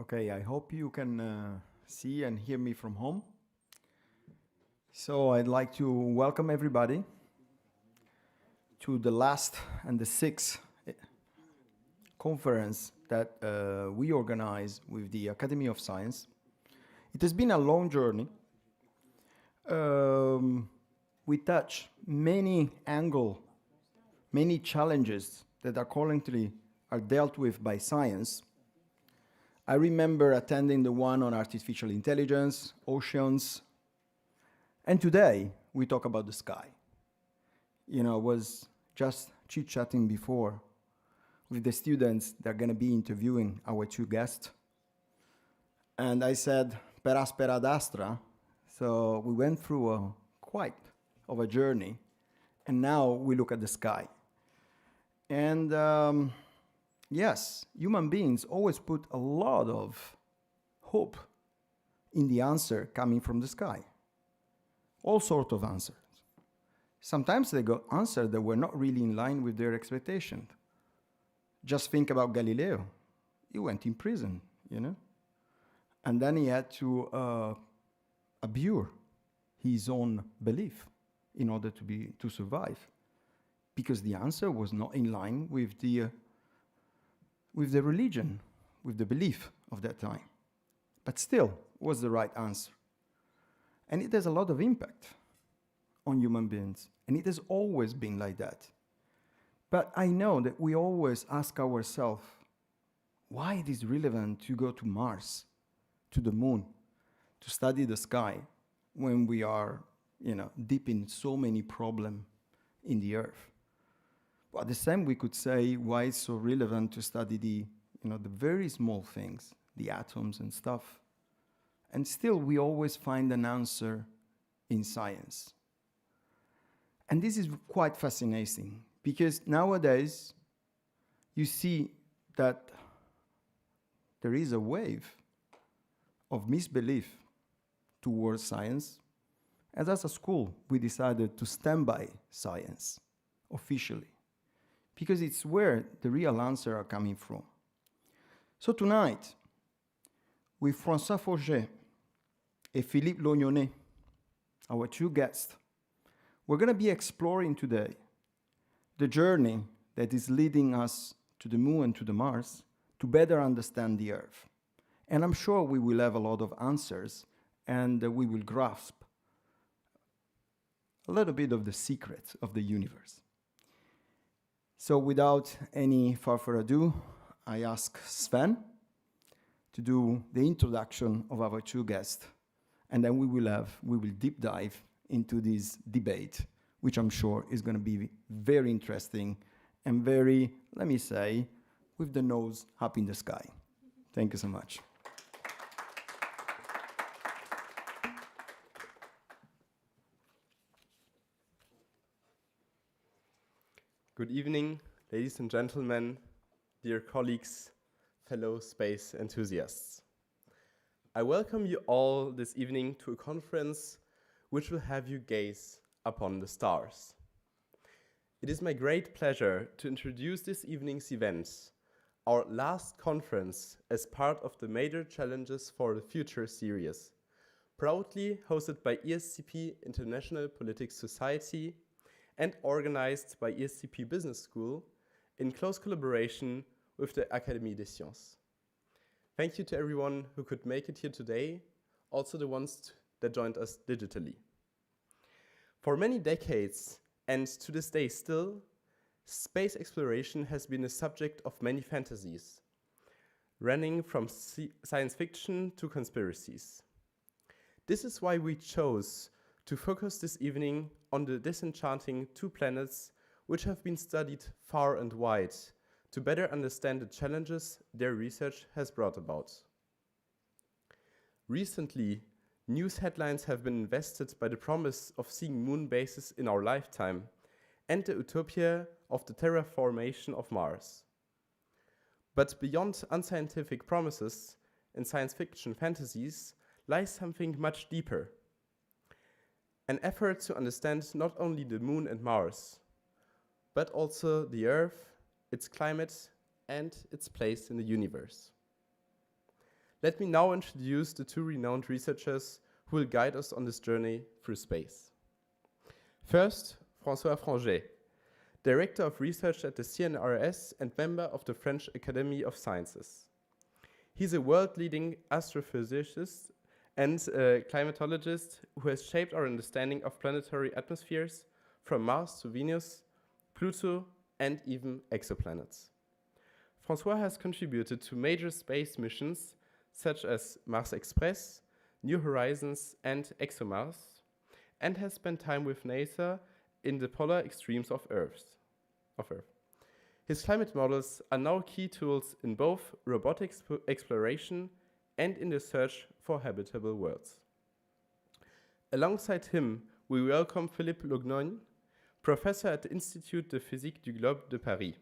Okay, I hope you can see and hear me from home. So I'd like to welcome everybody to the last and the sixth conference that we organize with the Academy of Science. It has been a long journey. We touch many angles, many challenges that are currently dealt with by science. I remember attending the one on artificial intelligence, oceans, and today we talk about the sky. You know, I was just chit-chatting before with the students that are going to be interviewing our two guests. And I said, per aspera ad astra. So we went through quite of a journey, and now we look at the sky. And yes, human beings always put a lot of hope in the answer coming from the sky. All sorts of answers. Sometimes they got answers that were not really in line with their expectations. Just think about Galileo. He went in prison, you know? And then he had to abjure his own belief in order to survive, because the answer was not in line with the religion, with the belief of that time. But still was the right answer. And it has a lot of impact on human beings. And it has always been like that. But I know that we always ask ourselves, why it is relevant to go to Mars, to the moon, to study the sky, when we are, deep in so many problems in the Earth? But at the same, we could say why it's so relevant to study the very small things, the atoms and stuff. And still, we always find an answer in science. And this is quite fascinating, because nowadays, you see that there is a wave of misbelief towards science. And as a school, we decided to stand by science officially, because it's where the real answers are coming from. So tonight, with François and Philippe Lognonné, our two guests, we're going to be exploring today the journey that is leading us to the moon and to the Mars to better understand the Earth. And I'm sure we will have a lot of answers, and we will grasp a little bit of the secrets of the universe. So without any further ado, I ask Sven to do the introduction of our two guests, and then we will deep dive into this debate, which I'm sure is going to be very interesting and very, let me say, with the nose up in the sky. Thank you so much. Good evening, ladies and gentlemen, dear colleagues, fellow space enthusiasts. I welcome you all this evening to a conference which will have you gaze upon the stars. It is my great pleasure to introduce this evening's event, our last conference as part of the Major Challenges for the Future series, proudly hosted by ESCP International Politics Society and organized by ESCP Business School in close collaboration with the Académie des Sciences. Thank you to everyone who could make it here today, also the ones that joined us digitally. For many decades, and to this day still, space exploration has been a subject of many fantasies, running from science fiction to conspiracies. This is why we chose to focus this evening on the disenchanting two planets which have been studied far and wide to better understand the challenges their research has brought about. Recently, news headlines have been invested by the promise of seeing moon bases in our lifetime and the utopia of the terraformation of Mars. But beyond unscientific promises and science fiction fantasies lies something much deeper. An effort to understand not only the moon and Mars, but also the Earth, its climate, and its place in the universe. Let me now introduce the two renowned researchers who will guide us on this journey through space. First, François, Director of Research at the CNRS and member of the French Academy of Sciences. He's a world-leading astrophysicist and climatologist who has shaped our understanding of planetary atmospheres from Mars to Venus, Pluto, and even exoplanets. François has contributed to major space missions such as Mars Express, New Horizons, and ExoMars, and has spent time with NASA in the polar extremes of Earth. His climate models are now key tools in both robotic exploration and in the search for habitable worlds. Alongside him, we welcome Philippe Lognonné, professor at the Institut de Physique du Globe de Paris.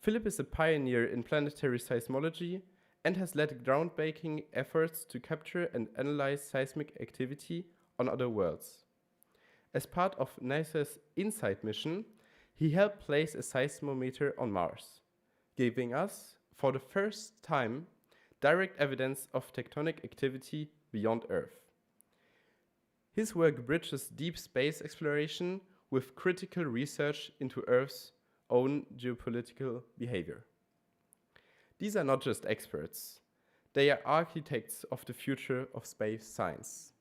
Philippe is a pioneer in planetary seismology and has led groundbreaking efforts to capture and analyze seismic activity on other worlds. As part of NASA's InSight mission, he helped place a seismometer on Mars, giving us, for the first time, direct evidence of tectonic activity beyond Earth. His work bridges deep space exploration with critical research into Earth's own geopolitical behavior. These are not just experts, they are architects of the future of space science.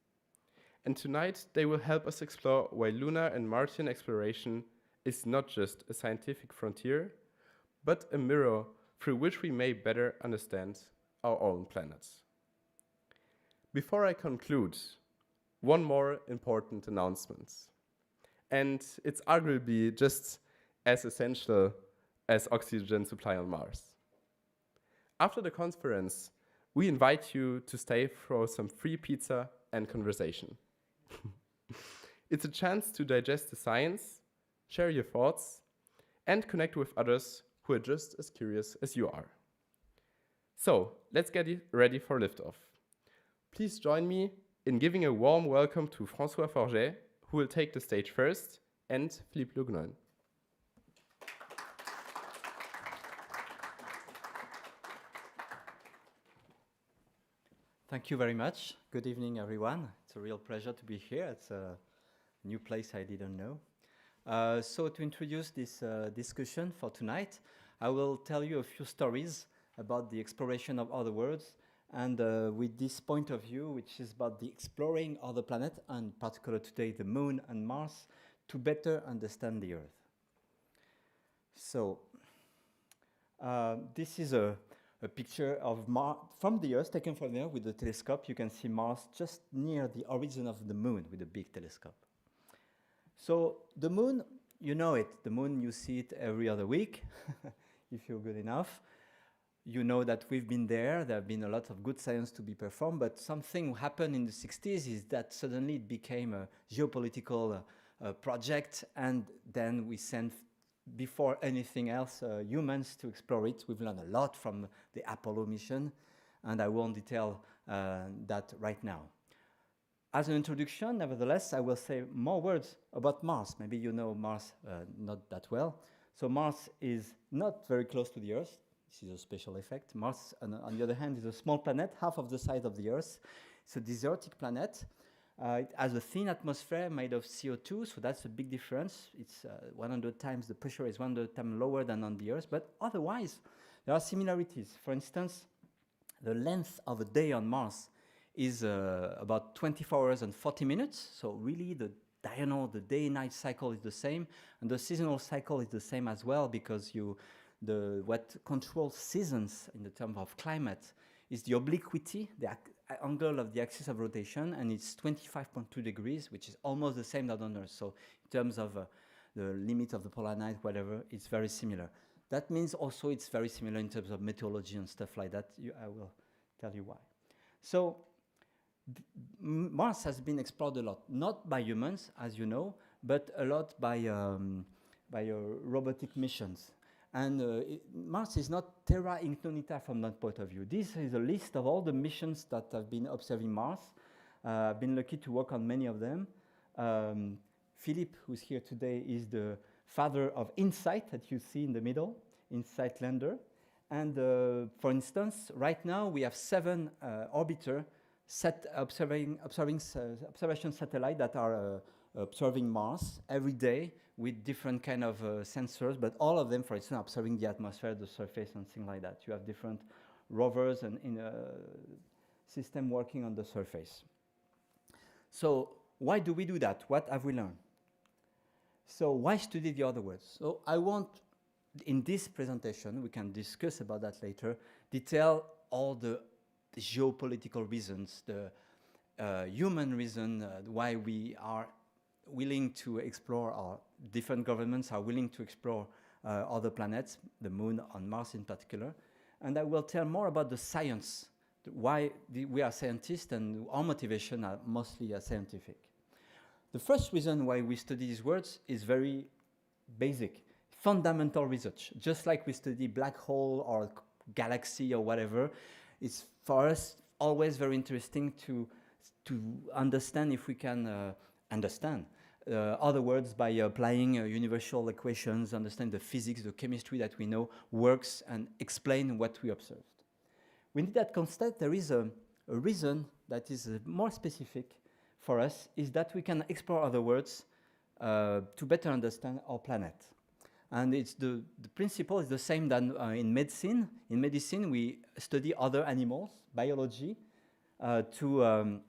And tonight they will help us explore why lunar and Martian exploration is not just a scientific frontier, but a mirror through which we may better understand our own planet. Before I conclude, one more important announcement. And it's arguably just as essential as oxygen supply on Mars. After the conference, we invite you to stay for some free pizza and conversation. It's a chance to digest the science, share your thoughts, and connect with others who are just as curious as you are. So, let's get ready for liftoff. Please join me in giving a warm welcome to François Forget, who will take the stage first, and Philippe Lognonné. Thank you very much. Good evening, everyone. It's a real pleasure to be here. It's a new place I didn't know. So to introduce this discussion for tonight, I will tell you a few stories about the exploration of other worlds, and with this point of view, which is about the exploring other planets, and particularly today the Moon and Mars, to better understand the Earth. So this is a picture of Mars from the Earth, taken from there with the telescope. You can see Mars just near the horizon of the Moon with a big telescope. So the Moon, you know it. The Moon, you see it every other week, if you're good enough. You know that we've been there. There have been a lot of good science to be performed, but something happened in the 60s is that suddenly it became a geopolitical project, and then we sent, before anything else, humans to explore it. We've learned a lot from the Apollo mission, and I won't detail that right now. As an introduction, nevertheless, I will say more words about Mars. Maybe you know Mars not that well. So Mars is not very close to the Earth. This is a special effect. Mars, on the other hand, is a small planet, half of the size of the Earth. It's a desertic planet. It has a thin atmosphere made of CO2, so that's a big difference. It's 100 times, the pressure is 100 times lower than on the Earth, but otherwise, there are similarities. For instance, the length of a day on Mars is about 24 hours and 40 minutes, so really the diurnal, the day-night cycle is the same, and the seasonal cycle is the same as well, because what controls seasons in the terms of climate is the obliquity, the angle of the axis of rotation, and it's 25.2 degrees, which is almost the same as on Earth. So in terms of the limit of the polar night, whatever, it's very similar. That means also it's very similar in terms of meteorology and stuff like that. I will tell you why. So Mars has been explored a lot, not by humans, as you know, but a lot by robotic missions. And Mars is not terra incognita from that point of view. This is a list of all the missions that have been observing Mars. I've been lucky to work on many of them. Philippe, who's here today, is the father of InSight that you see in the middle, InSight lander. And for instance, right now we have 7 orbiter observation satellites that are observing Mars every day with different kind of sensors, but all of them, for instance, are observing the atmosphere, the surface, and things like that. You have different rovers and in a system working on the surface. So why do we do that? What have we learned? So why study the other worlds? So I want, in this presentation, we can discuss about that later, detail all the geopolitical reasons, the human reason why we are willing to explore, or different governments are willing to explore other planets, the Moon, on Mars in particular. And I will tell more about the science, why we are scientists and our motivation are mostly scientific. The first reason why we study these worlds is very basic, fundamental research. Just like we study black hole or galaxy or whatever, it's for us always very interesting to understand if we can understand other worlds by applying universal equations, understand the physics, the chemistry that we know works, and explain what we observed. Within that context, there is a reason that is more specific for us, is that we can explore other worlds to better understand our planet. And it's the principle is the same than in medicine. In medicine, we study other animals, biology, to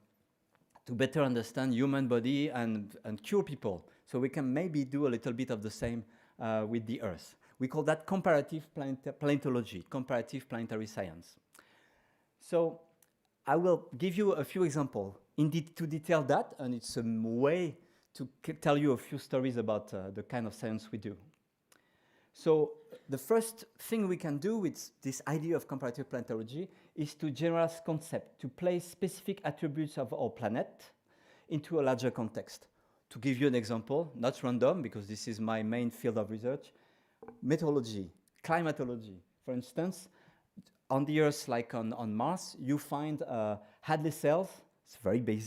better understand human body and cure people. So we can maybe do a little bit of the same with the Earth. We call that comparative planetology, comparative planetary science. So I will give you a few examples to detail that, and it's a way to tell you a few stories about the kind of science we do. So the first thing we can do with this idea of comparative planetology is to generalize concept, to place specific attributes of our planet into a larger context. To give you an example, not random, because this is my main field of research, meteorology, climatology. For instance, on the Earth, like on Mars, you find Hadley cells. It's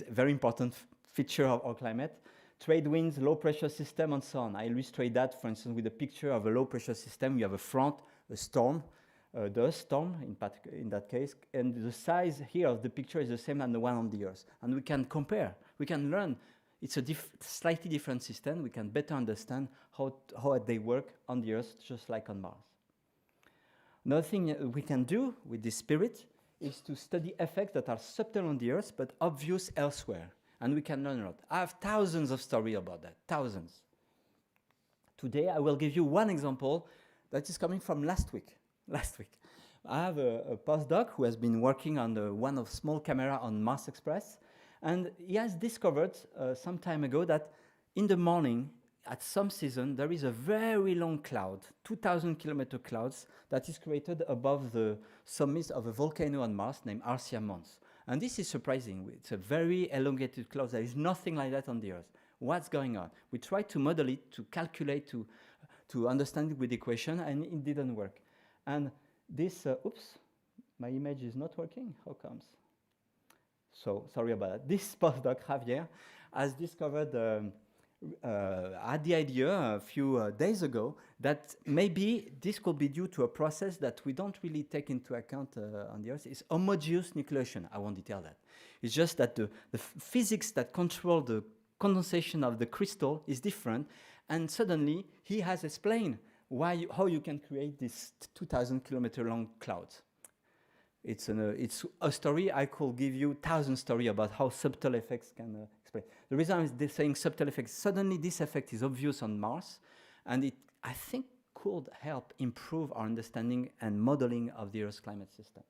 a very important feature of our climate. Trade winds, low pressure system, and so on. I illustrate that, for instance, with a picture of a low pressure system. You have a front, a storm, dust storm in that case, and the size here of the picture is the same than the one on the Earth. And we can compare, we can learn. It's a slightly different system. We can better understand how they work on the Earth, just like on Mars. Another thing we can do with this spirit is to study effects that are subtle on the Earth but obvious elsewhere. And we can learn a lot. I have thousands of stories about that, thousands. Today, I will give you one example that is coming from last week. I have a postdoc who has been working on one of small camera on Mars Express, and he has discovered some time ago that in the morning, at some season, there is a very long cloud, 2,000-kilometer clouds, that is created above the summit of a volcano on Mars named Arsia Mons. And this is surprising. It's a very elongated cloud. There is nothing like that on the Earth. What's going on? We tried to model it, to calculate, to understand it with equation, and it didn't work. And this, oops, my image is not working. How comes? So sorry about that. This postdoc, Javier, has discovered, had the idea a few days ago that maybe this could be due to a process that we don't really take into account on the Earth. It's homogeneous nucleation. I won't detail that. It's just that the physics that control the condensation of the crystal is different, and suddenly he has explained how you can create this 2,000-kilometer long clouds. It's a story. I could give you 1,000 stories about how subtle effects can explain. The reason I'm saying subtle effects, suddenly this effect is obvious on Mars, and it, I think, could help improve our understanding and modeling of the Earth's climate system.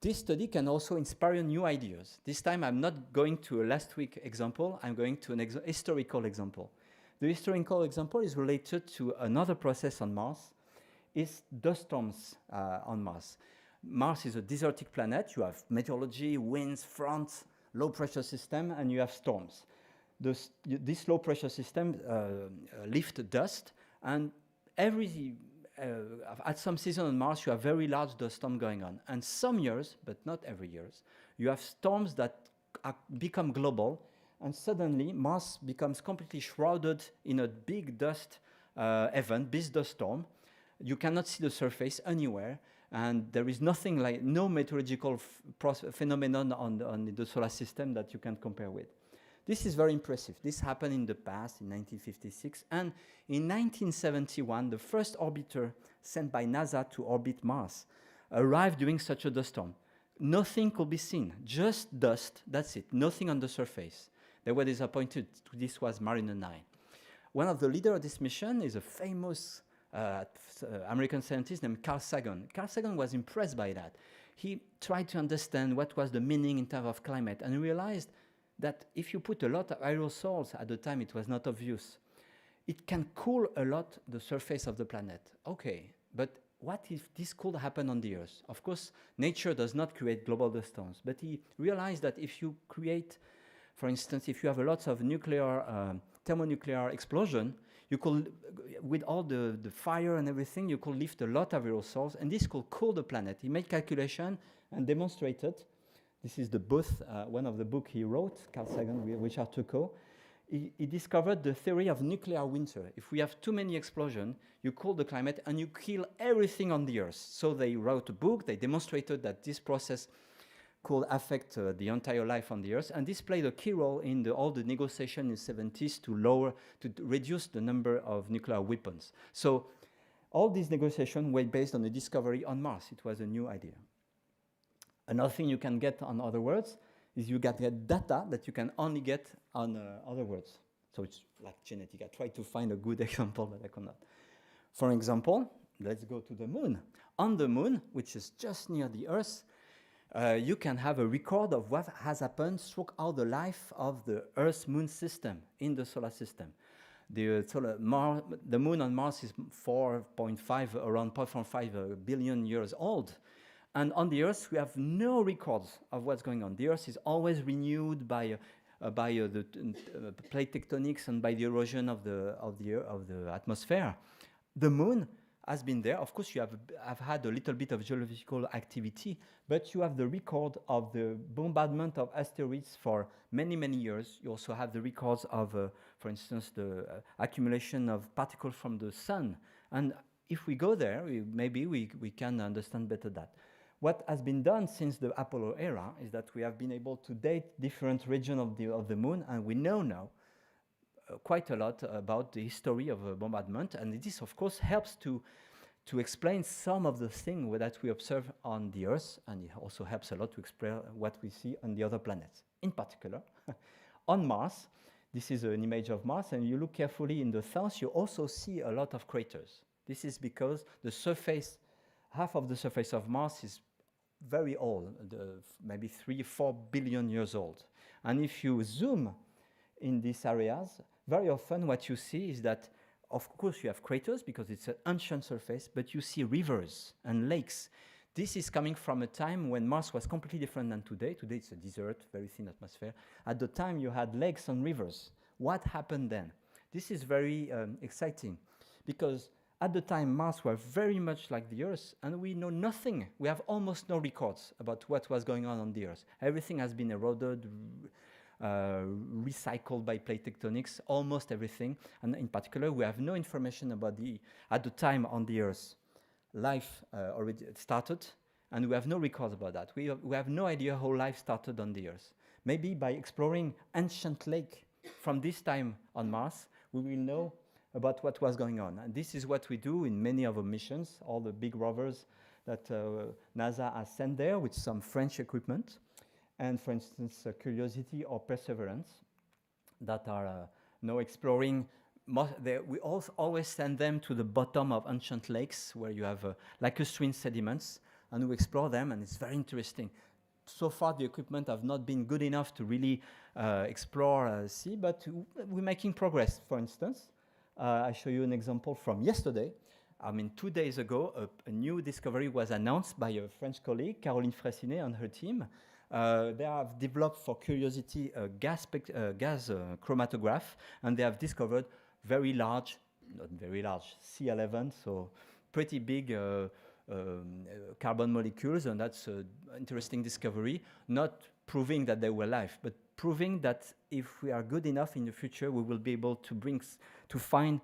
This study can also inspire new ideas. This time I'm not going to a last week example, I'm going to an historical example. The historical example is related to another process on Mars, is dust storms on Mars. Mars is a desertic planet. You have meteorology, winds, fronts, low pressure system, and you have storms. This low pressure system lifts dust, and at some season on Mars, you have very large dust storm going on. And some years, but not every year, you have storms that become global, and suddenly Mars becomes completely shrouded in a big dust event, big dust storm. You cannot see the surface anywhere, and there is nothing like, no meteorological phenomenon on the solar system that you can compare with. This is very impressive. This happened in the past, in 1956, and in 1971, the first orbiter sent by NASA to orbit Mars arrived during such a dust storm. Nothing could be seen, just dust, that's it, nothing on the surface. They were disappointed. This was Mariner 9. One of the leaders of this mission is a famous American scientist named Carl Sagan. Carl Sagan was impressed by that. He tried to understand what was the meaning in terms of climate and realized that if you put a lot of aerosols, at the time it was not obvious, it can cool a lot the surface of the planet. Okay, but what if this could happen on the Earth? Of course, nature does not create global dust storms, but he realized that if you create, for instance, if you have a lot of nuclear, thermonuclear explosion, you could, with all the fire and everything, you could lift a lot of aerosols, and this could cool the planet. He made calculation and demonstrated. This is the booth, one of the books he wrote, Carl Sagan, Richard Tuco. He discovered the theory of nuclear winter. If we have too many explosions, you cool the climate and you kill everything on the Earth. So they wrote a book, they demonstrated that this process could affect the entire life on the Earth, and this played a key role in all the negotiation in the 70s to reduce the number of nuclear weapons. So all these negotiations were based on the discovery on Mars. It was a new idea. Another thing you can get on other worlds is you get data that you can only get on other worlds. So it's like genetic. I tried to find a good example, but I could not. For example, let's go to the moon. On the moon, which is just near the Earth, you can have a record of what has happened throughout the life of the Earth-Moon system in the solar system. The moon on Mars is around 4.5 billion years old. And on the Earth, we have no records of what's going on. The Earth is always renewed by the plate tectonics and by the erosion of the atmosphere. The moon has been there. Of course, you have had a little bit of geological activity, but you have the record of the bombardment of asteroids for many, many years. You also have the records of, for instance, the accumulation of particles from the sun. And if we go there, maybe we can understand better that. What has been done since the Apollo era is that we have been able to date different regions of the moon, and we know now quite a lot about the history of bombardment, and this, of course, helps to explain some of the things that we observe on the Earth, and it also helps a lot to explain what we see on the other planets. In particular, on Mars, this is an image of Mars, and you look carefully in the south, you also see a lot of craters. This is because the surface, half of the surface of Mars is very old, maybe 3-4 billion years old. And if you zoom in these areas, very often what you see is that, of course, you have craters because it's an ancient surface, but you see rivers and lakes. This is coming from a time when Mars was completely different than today. Today it's a desert, very thin atmosphere. At the time you had lakes and rivers. What happened then? This is very exciting because at the time Mars was very much like the Earth, and we know nothing. We have almost no records about what was going on the Earth. Everything has been eroded, recycled by plate tectonics, almost everything. And in particular, we have no information about at the time on the Earth, life already started, and we have no records about that. We have no idea how life started on the Earth. Maybe by exploring ancient lake from this time on Mars, we will know about what was going on. And this is what we do in many of our missions, all the big rovers that NASA has sent there with some French equipment. And for instance, Curiosity or Perseverance that are now exploring. We also always send them to the bottom of ancient lakes where you have lacustrine sediments, and we explore them, and it's very interesting. So far, the equipment have not been good enough to really explore sea, but we're making progress. For instance, I show you an example from yesterday. I mean, 2 days ago, a new discovery was announced by a French colleague, Caroline Fraissinet, and her team. They have developed for Curiosity a gas chromatograph, and they have discovered very large, not very large, C11, so pretty big carbon molecules, and that's an interesting discovery, not proving that they were alive, but proving that if we are good enough in the future, we will be able to to find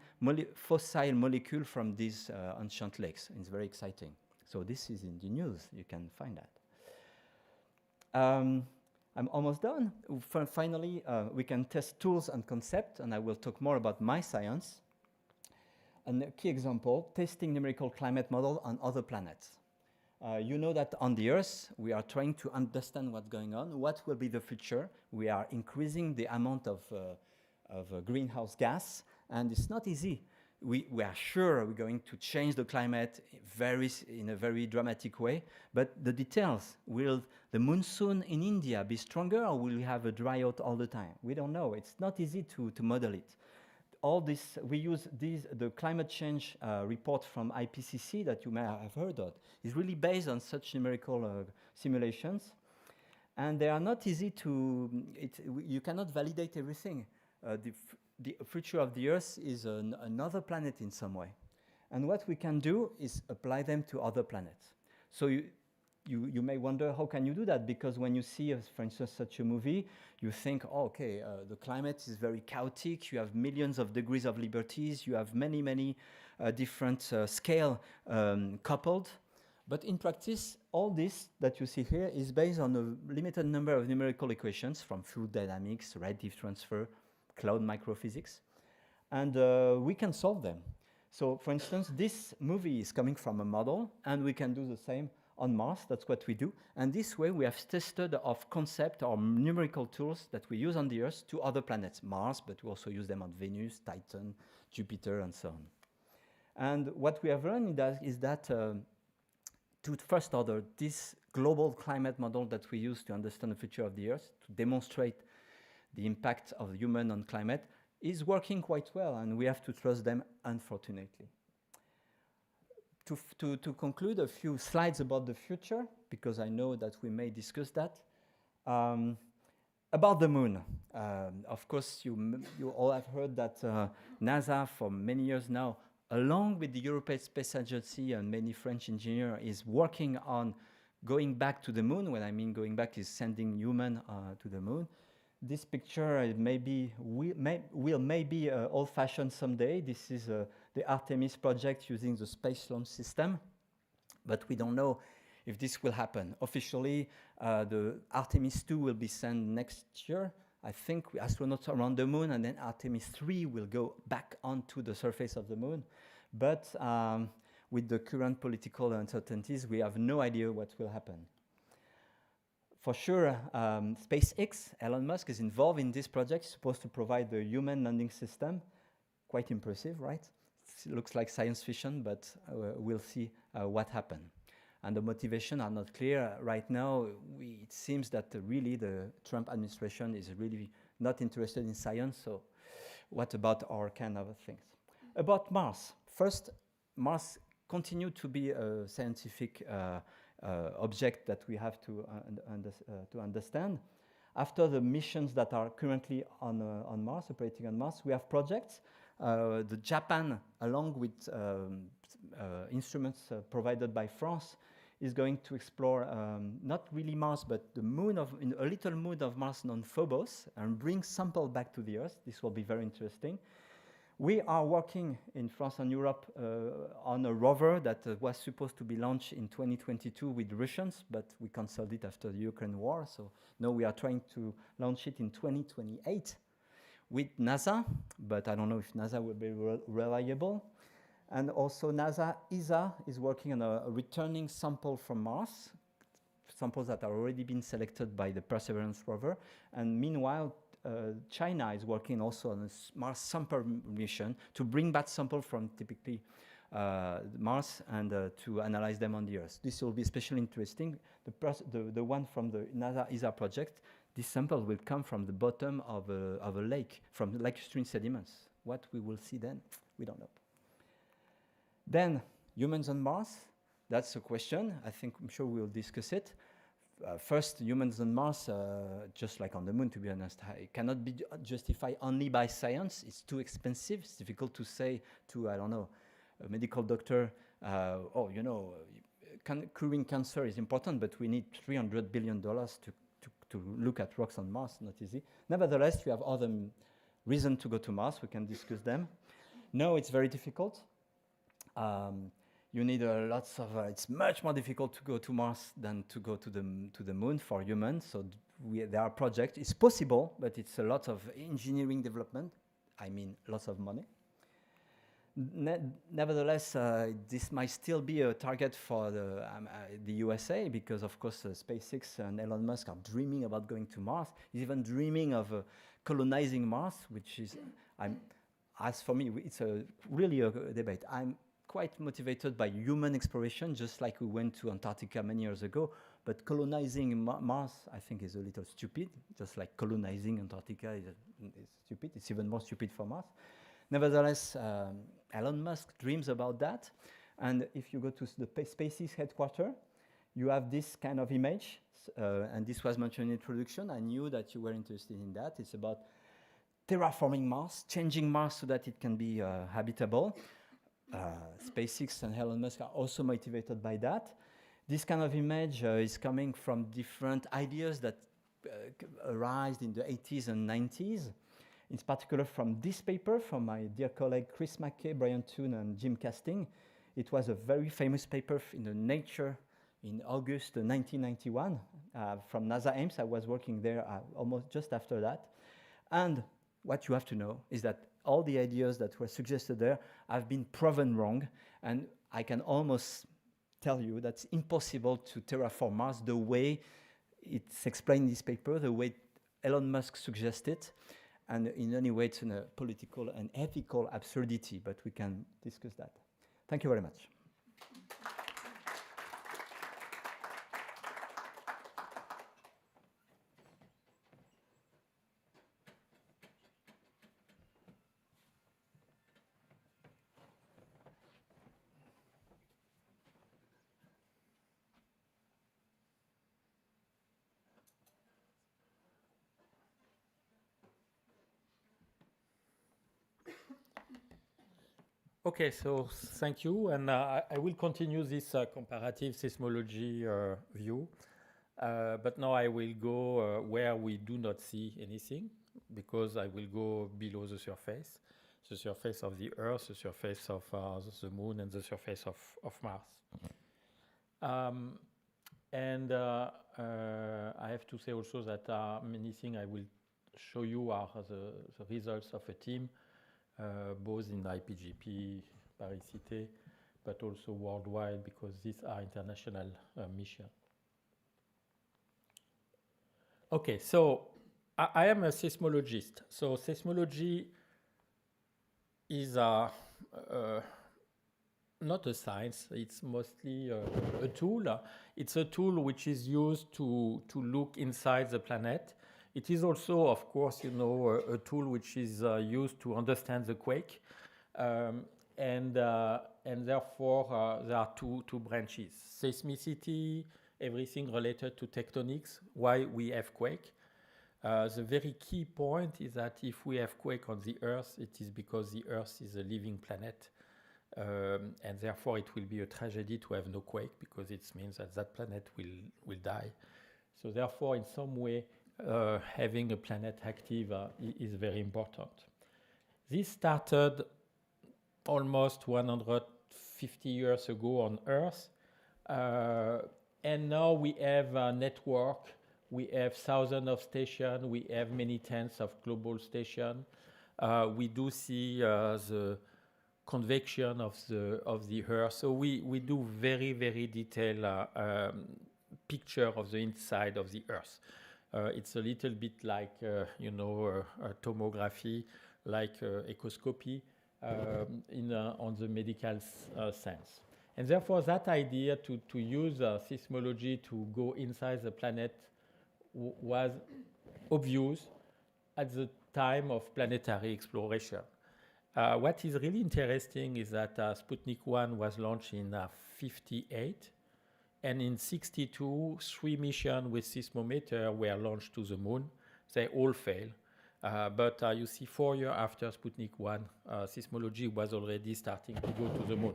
fossil molecule from these ancient lakes. It's very exciting. So this is in the news. You can find that. I'm almost done. Finally, we can test tools and concepts, and I will talk more about my science. And a key example, testing numerical climate model on other planets. You know that on the Earth, we are trying to understand what's going on, what will be the future. We are increasing the amount of greenhouse gas, and it's not easy. We are sure we're going to change the climate in a very dramatic way, but the details, will the monsoon in India be stronger, or will we have a drought all the time? We don't know. It's not easy to model it. All this, we use the climate change report from IPCC that you may have heard of, is really based on such numerical simulations. And they are not easy you cannot validate everything. The future of the Earth is another planet in some way. And what we can do is apply them to other planets. So you may wonder, how can you do that? Because when you see, for instance, such a movie, you think, oh, okay, the climate is very chaotic. You have millions of degrees of liberties. You have many different scale coupled. But in practice, all this that you see here is based on a limited number of numerical equations from fluid dynamics, redshift transfer, cloud microphysics. And we can solve them. So, for instance, this movie is coming from a model, and we can do the same on Mars. That's what we do. And this way, we have tested of concept or numerical tools that we use on the Earth to other planets, Mars, but we also use them on Venus, Titan, Jupiter, and so on. And what we have learned is that to first order, this global climate model that we use to understand the future of the Earth, to demonstrate the impact of human on climate, is working quite well, and we have to trust them, unfortunately. To conclude, a few slides about the future, because I know that we may discuss that. About the moon. Of course, you all have heard that NASA, for many years now, along with the European Space Agency and many French engineers, is working on going back to the moon. When I mean going back, is sending humans to the moon. This picture will maybe old-fashioned someday. This is the Artemis project using the Space Launch System, but we don't know if this will happen. Officially, the Artemis 2 will be sent next year. I think astronauts around the moon, and then Artemis 3 will go back onto the surface of the moon. But with the current political uncertainties, we have no idea what will happen. For sure, SpaceX, Elon Musk, is involved in this project, supposed to provide the human landing system. Quite impressive, right? It looks like science fiction, but we'll see what happens. And the motivations are not clear. Right now, it seems that really the Trump administration is really not interested in science, so what about our kind of things? About Mars. First, Mars continues to be a scientific object that we have to understand. After the missions that are currently on Mars, operating on Mars, we have projects. The Japan, along with instruments provided by France, is going to explore not really Mars, but the moon a little moon of Mars known Phobos, and bring sample back to the Earth. This will be very interesting. We are working in France and Europe on a rover that was supposed to be launched in 2022 with Russians, but we canceled it after the Ukraine war. So now we are trying to launch it in 2028 with NASA, but I don't know if NASA will be reliable. And also NASA ESA is working on a returning sample from Mars, samples that are already been selected by the Perseverance rover. And meanwhile, China is working also on a Mars sample mission to bring back samples from typically Mars and to analyze them on the Earth. This will be especially interesting. The one from the NASA ESA project, this sample will come from the bottom of a lake, from lake stream sediments. What we will see then, we don't know. Then, humans on Mars, that's a question. I'm sure we'll discuss it. First, humans on Mars, just like on the moon, to be honest, it cannot be justified only by science. It's too expensive. It's difficult to say to, I don't know, a medical doctor, curing cancer is important, but we need $300 billion to look at rocks on Mars, not easy. Nevertheless, you have other reasons to go to Mars. We can discuss them. No, it's very difficult. You need lots of. It's much more difficult to go to Mars than to go to the moon for humans. So there are projects. It's possible, but it's a lot of engineering development. I mean, lots of money. Nevertheless, this might still be a target for the USA because, of course, SpaceX and Elon Musk are dreaming about going to Mars. He's even dreaming of colonizing Mars, which is, as for me, it's really a debate. I'm quite motivated by human exploration, just like we went to Antarctica many years ago. But colonizing Mars, I think, is a little stupid. Just like colonizing Antarctica is stupid. It's even more stupid for Mars. Nevertheless, Elon Musk dreams about that. And if you go to the SpaceX headquarters, you have this kind of image. And this was mentioned in introduction. I knew that you were interested in that. It's about terraforming Mars, changing Mars so that it can be habitable. SpaceX and Elon Musk are also motivated by that. This kind of image is coming from different ideas that arose in the 80s and 90s. In particular from this paper from my dear colleague Chris McKay, Brian Toon, and Jim Casting. It was a very famous paper in the Nature in August 1991 from NASA Ames. I was working there almost just after that. And what you have to know is that all the ideas that were suggested there have been proven wrong. And I can almost tell you that's impossible to terraform Mars the way it's explained in this paper, the way Elon Musk suggested. And in any way, it's a political and ethical absurdity, but we can discuss that. Thank you very much. Okay, so thank you, and I will continue this comparative seismology view, but now I will go where we do not see anything, because I will go below the surface of the Earth, the surface of the Moon, and the surface of Mars. And I have to say also that many things I will show you are the results of a team, both in IPGP, Paris Cité, but also worldwide, because these are international missions. Okay, so I am a seismologist. So seismology is not a science, it's mostly a tool. It's a tool which is used to look inside the planet. It is also, of course, you know, a tool which is used to understand the quake, and therefore there are two branches: seismicity, everything related to tectonics. Why we have quake? The very key point is that if we have quake on the Earth, it is because the Earth is a living planet, and therefore it will be a tragedy to have no quake, because it means that that planet will die. So therefore, in some way, having a planet active is very important. This started almost 150 years ago on Earth, and now we have a network. We have thousands of stations. We have many tens of global stations. We do see the convection of the Earth. So we do very, very detailed picture of the inside of the Earth. It's a little bit like, tomography, like echoscopy on the medical sense. And therefore, that idea to use seismology to go inside the planet was obvious at the time of planetary exploration. What is really interesting is that Sputnik 1 was launched in 1958. And in 1962, 3 missions with seismometer were launched to the moon. They all failed. But you see, 4 years after Sputnik 1, seismology was already starting to go to the moon.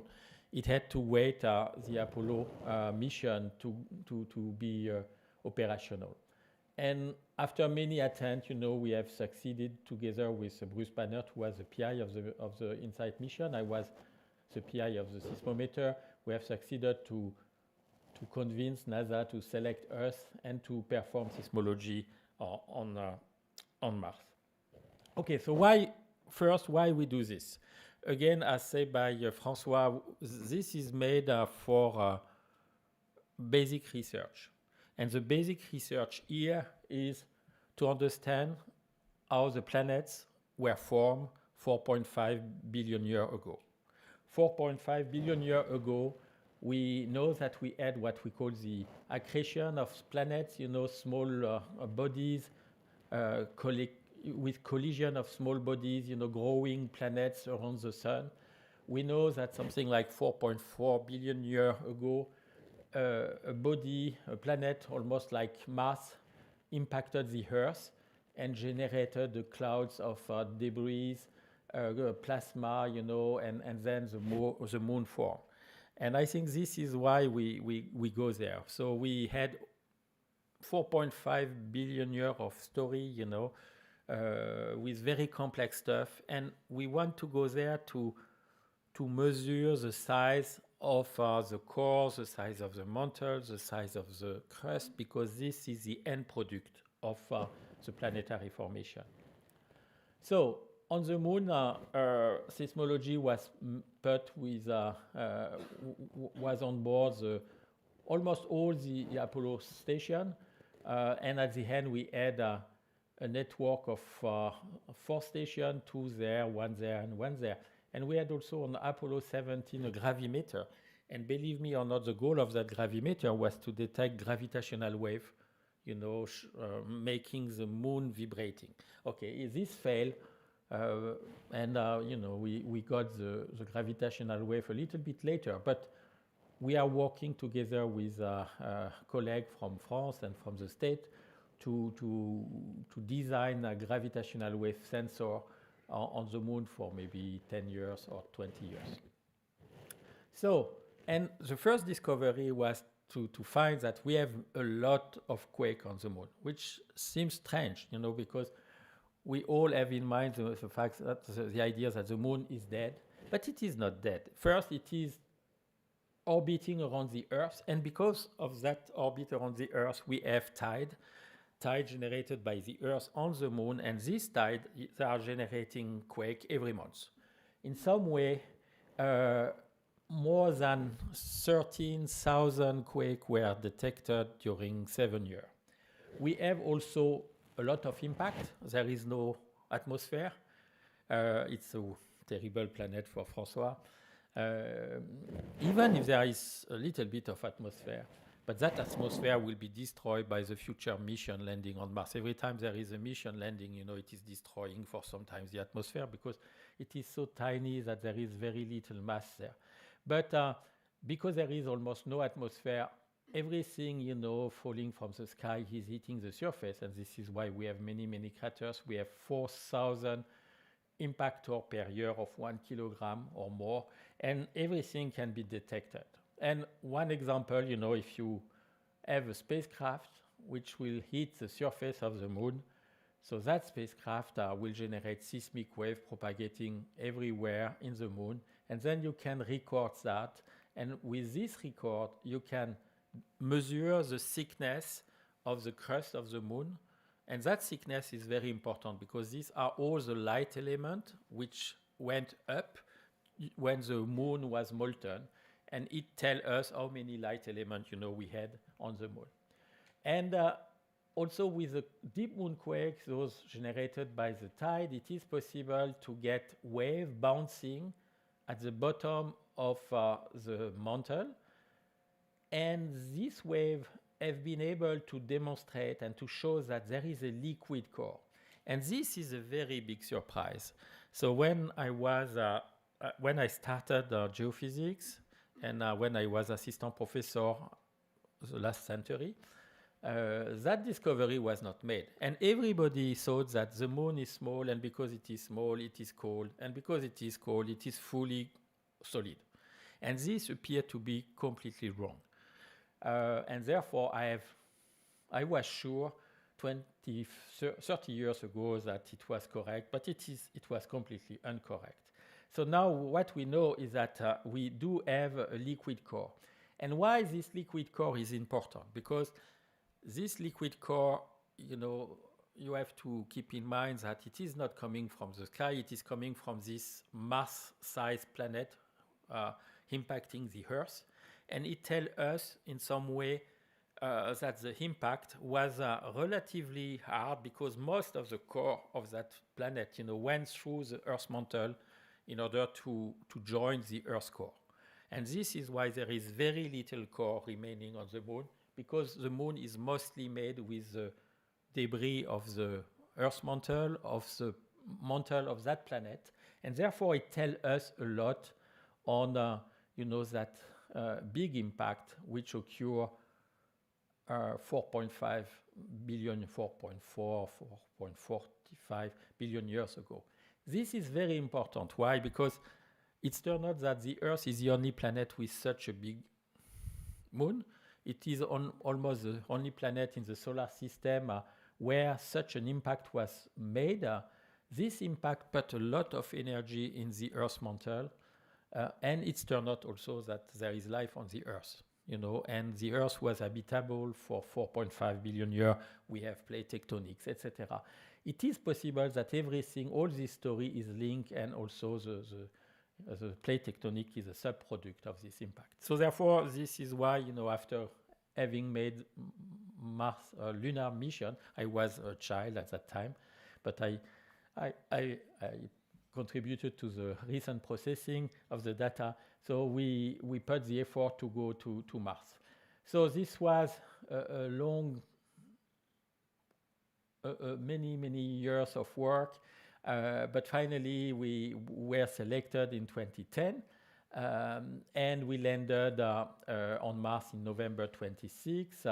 It had to wait the Apollo mission to be operational. And after many attempts, we have succeeded together with Bruce Bannert, who was the PI of the InSight mission. I was the PI of the seismometer. We have succeeded to convince NASA to select Earth and to perform seismology on Mars. Okay, so why we do this? Again, as said by François, this is made for basic research. And the basic research here is to understand how the planets were formed 4.5 billion years ago. 4.5 billion years ago, we know that we had what we call the accretion of planets, small bodies with collision of small bodies, growing planets around the sun. We know that something like 4.4 billion years ago, a planet almost like Mars impacted the Earth and generated the clouds of debris, plasma, and then the moon formed. And I think this is why we go there. So we had 4.5 billion years of story, with very complex stuff. And we want to go there to measure the size of the core, the size of the mantle, the size of the crust, because this is the end product of the planetary formation. So on the moon, seismology was put with was on board almost all the Apollo station, and at the end we had a network of 4 stations, 2 there, 1 there, and 1 there. And we had also on Apollo 17 a gravimeter. And believe me or not, the goal of that gravimeter was to detect gravitational wave, making the moon vibrating. Okay, this failed, and we got the gravitational wave a little bit later. But we are working together with a colleague from France and from the States to design a gravitational wave sensor on the moon for maybe 10 years or 20 years. So, and the first discovery was to find that we have a lot of quake on the moon, which seems strange, because we all have in mind the fact that the idea that the moon is dead, but it is not dead. First, it is orbiting around the Earth, and because of that orbit around the Earth, we have tide generated by the Earth on the moon, and this tide are generating quake every month. In some way, more than 13,000 quakes were detected during 7 years. We have also a lot of impact. There is no atmosphere. It's a terrible planet for François. Even if there is a little bit of atmosphere, but that atmosphere will be destroyed by the future mission landing on Mars. Every time there is a mission landing, it is destroying for sometimes the atmosphere because it is so tiny that there is very little mass there. But because there is almost no atmosphere, everything, falling from the sky is hitting the surface, and this is why we have many, many craters. We have 4,000 impactors per year of 1 kilogram or more, and everything can be detected. And one example, if you have a spacecraft which will hit the surface of the moon, so that spacecraft will generate seismic wave propagating everywhere in the moon, and then you can record that. And with this record, you can measure the thickness of the crust of the moon. And that thickness is very important because these are all the light elements which went up when the moon was molten. And it tells us how many light elements we had on the moon. And also with the deep moon quakes, those generated by the tide, it is possible to get wave bouncing at the bottom of the mantle. And this wave have been able to demonstrate and to show that there is a liquid core. And this is a very big surprise. So when I started geophysics, and when I was assistant professor the last century, that discovery was not made. And everybody thought that the moon is small, and because it is small, it is cold. And because it is cold, it is fully solid. And this appeared to be completely wrong. And therefore, I was sure 30 years ago that it was correct, but it was completely incorrect. So now what we know is that we do have a liquid core. And why this liquid core is important? Because this liquid core, you have to keep in mind that it is not coming from the sky, it is coming from this Mars-sized planet impacting the Earth. And it tells us in some way that the impact was relatively hard because most of the core of that planet, went through the Earth's mantle in order to join the Earth's core. And this is why there is very little core remaining on the moon, because the moon is mostly made with the debris of the Earth's mantle, of the mantle of that planet. And therefore, it tells us a lot on, that big impact which occurred 4.5 billion, 4.4, 4.45 billion years ago. This is very important. Why? Because it's turned out that the Earth is the only planet with such a big moon. It is almost the only planet in the solar system where such an impact was made. This impact put a lot of energy in the Earth's mantle, and it's turned out also that there is life on the Earth. And the Earth was habitable for 4.5 billion years. We have plate tectonics, etc. It is possible that everything, all this story is linked, and also the plate tectonic is a subproduct of this impact. So therefore, this is why, after having made Mars lunar mission, I was a child at that time, but I contributed to the recent processing of the data. So we put the effort to go to Mars. So this was a long, many years of work, but finally we were selected in 2010, and we landed on Mars in November 26,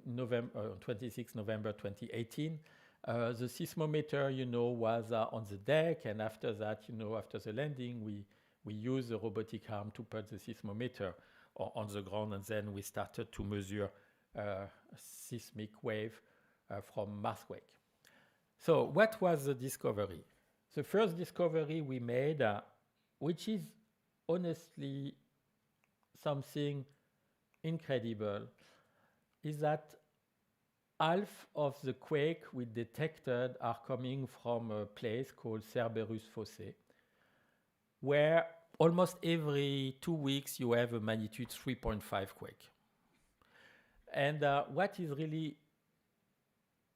November 2018. The seismometer, was on the deck, and after that, after the landing, we used the robotic arm to put the seismometer on the ground, and then we started to measure seismic wave from Marsquake. So what was the discovery? The first discovery we made, which is honestly something incredible, is that half of the quake we detected are coming from a place called Cerberus Fossé, where almost every 2 weeks you have a magnitude 3.5 quake. And what is really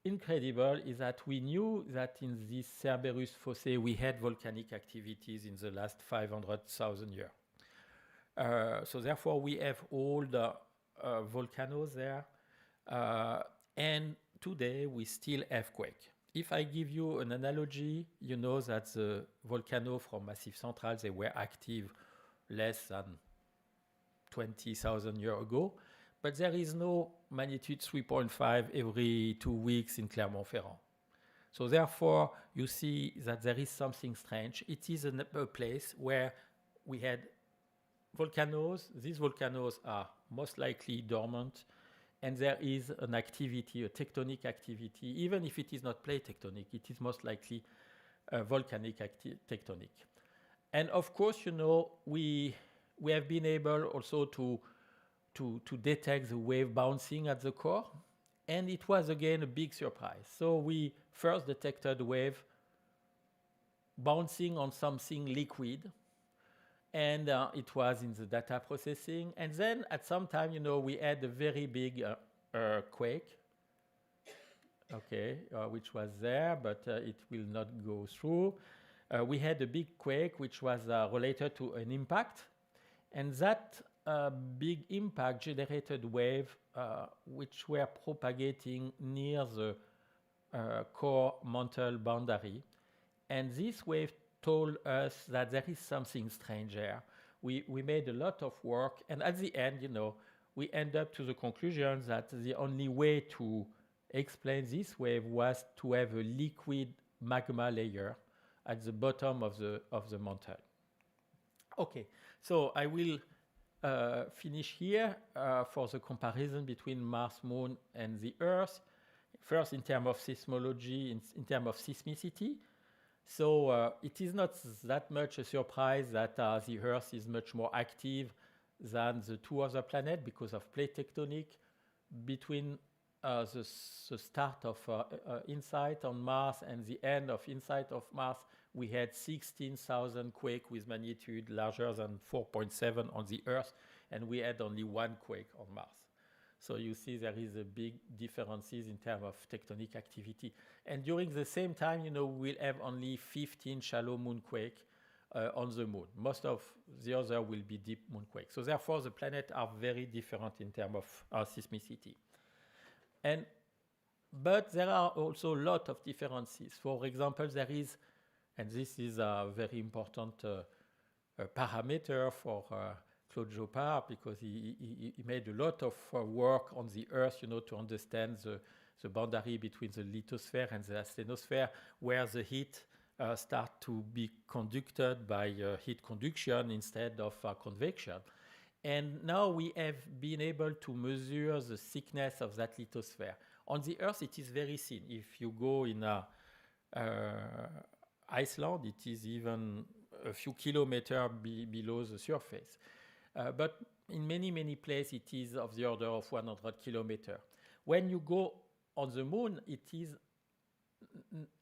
incredible is that we knew that in this Cerberus Fossé we had volcanic activities in the last 500,000 years. So therefore we have all the volcanoes there, and today we still have quake. If I give you an analogy, you know that the volcano from Massif Central, they were active less than 20,000 years ago, but there is no magnitude 3.5 every 2 weeks in Clermont-Ferrand. So therefore, you see that there is something strange. It is a place where we had volcanoes. These volcanoes are most likely dormant, and there is an activity, a tectonic activity. Even if it is not plate tectonic, it is most likely volcanic tectonic. And of course, we have been able also to detect the wave bouncing at the core, and it was again a big surprise. So we first detected wave bouncing on something liquid, and it was in the data processing. And then at some time, we had a very big quake, which was there, but it will not go through. We had a big quake which was related to an impact, and that big impact generated wave which were propagating near the core mantle boundary. And this wave told us that there is something strange there. We made a lot of work, and at the end, we end up to the conclusion that the only way to explain this wave was to have a liquid magma layer at the bottom of the mantle. Okay, so I will finish here for the comparison between Mars, Moon, and the Earth. first in terms of seismology, in terms of seismicity. So it is not that much a surprise that the Earth is much more active than the two other planets because of plate tectonic. Between the start of InSight on Mars and the end of InSight of Mars, we had 16,000 quakes with magnitude larger than 4.7 on the Earth, and we had only one quake on Mars. So you see there is a big differences in terms of tectonic activity. And during the same time, we'll have only 15 shallow moonquakes on the moon. Most of the other will be deep moonquakes. So therefore, the planets are very different in terms of seismicity. But there are also a lot of differences. For example, there is, and this is a very important parameter for Claude Jopard, because he made a lot of work on the Earth, to understand the boundary between the lithosphere and the asthenosphere, where the heat start to be conducted by heat conduction instead of convection. And now we have been able to measure the thickness of that lithosphere. On the Earth, it is very thin. If you go in Iceland, it is even a few kilometers below the surface. But in many, many places, it is of the order of 100 kilometers. When you go on the moon, it is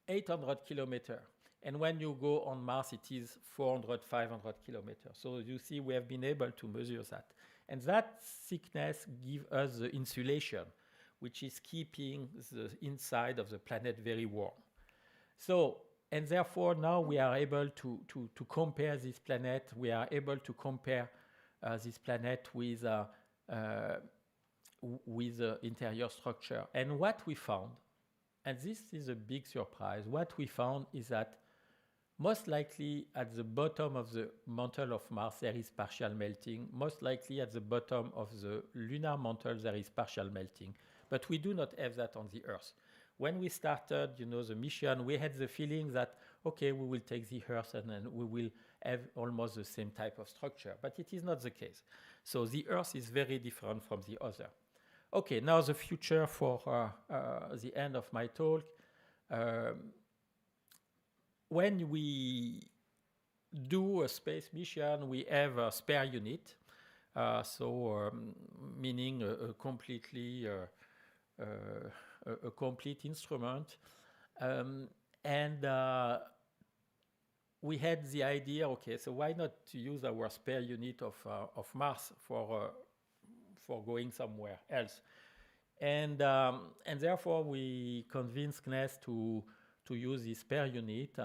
800 kilometers. And when you go on Mars, it is 400, 500 kilometers. So you see, we have been able to measure that. And that thickness gives us the insulation, which is keeping the inside of the planet very warm. So, and therefore, now we are able to compare this planet. We are able to compare this planet with the interior structure. And what we found, and this is a big surprise, what we found is that most likely at the bottom of the mantle of Mars there is partial melting. Most likely at the bottom of the lunar mantle there is partial melting. But we do not have that on the Earth. When we started, the mission, we had the feeling that, okay, we will take the Earth and then we will have almost the same type of structure. But it is not the case. So the Earth is very different from the other. Okay, now the future for the end of my talk. When we do a space mission, we have a spare unit. Meaning a completely a complete instrument. We had the idea, okay, so why not to use our spare unit of Mars for going somewhere else? And therefore we convinced CNES to use this spare unit.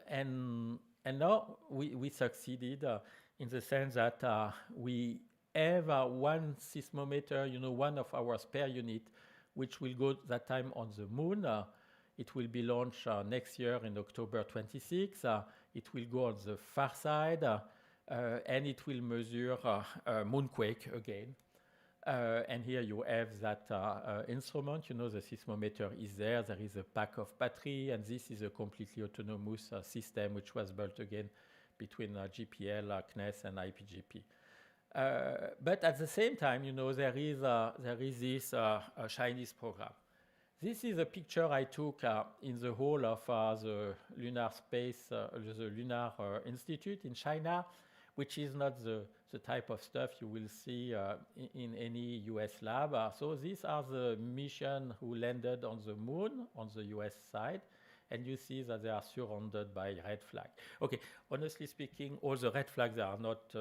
And now we succeeded in the sense that we have one seismometer, one of our spare unit, which will go that time on the moon. It will be launched next year in October 26. It will go on the far side, and it will measure moonquake again. And here you have that instrument. The seismometer is there. There is a pack of battery, and this is a completely autonomous system which was built again between GPL, CNES, and IPGP. But at the same time, there is this Chinese program. This is a picture I took in the hall of the Lunar Space, the Lunar Institute in China, which is not the type of stuff you will see in any US lab. So these are the missions who landed on the moon on the US side. And you see that they are surrounded by red flags. Okay, honestly speaking, all the red flags are not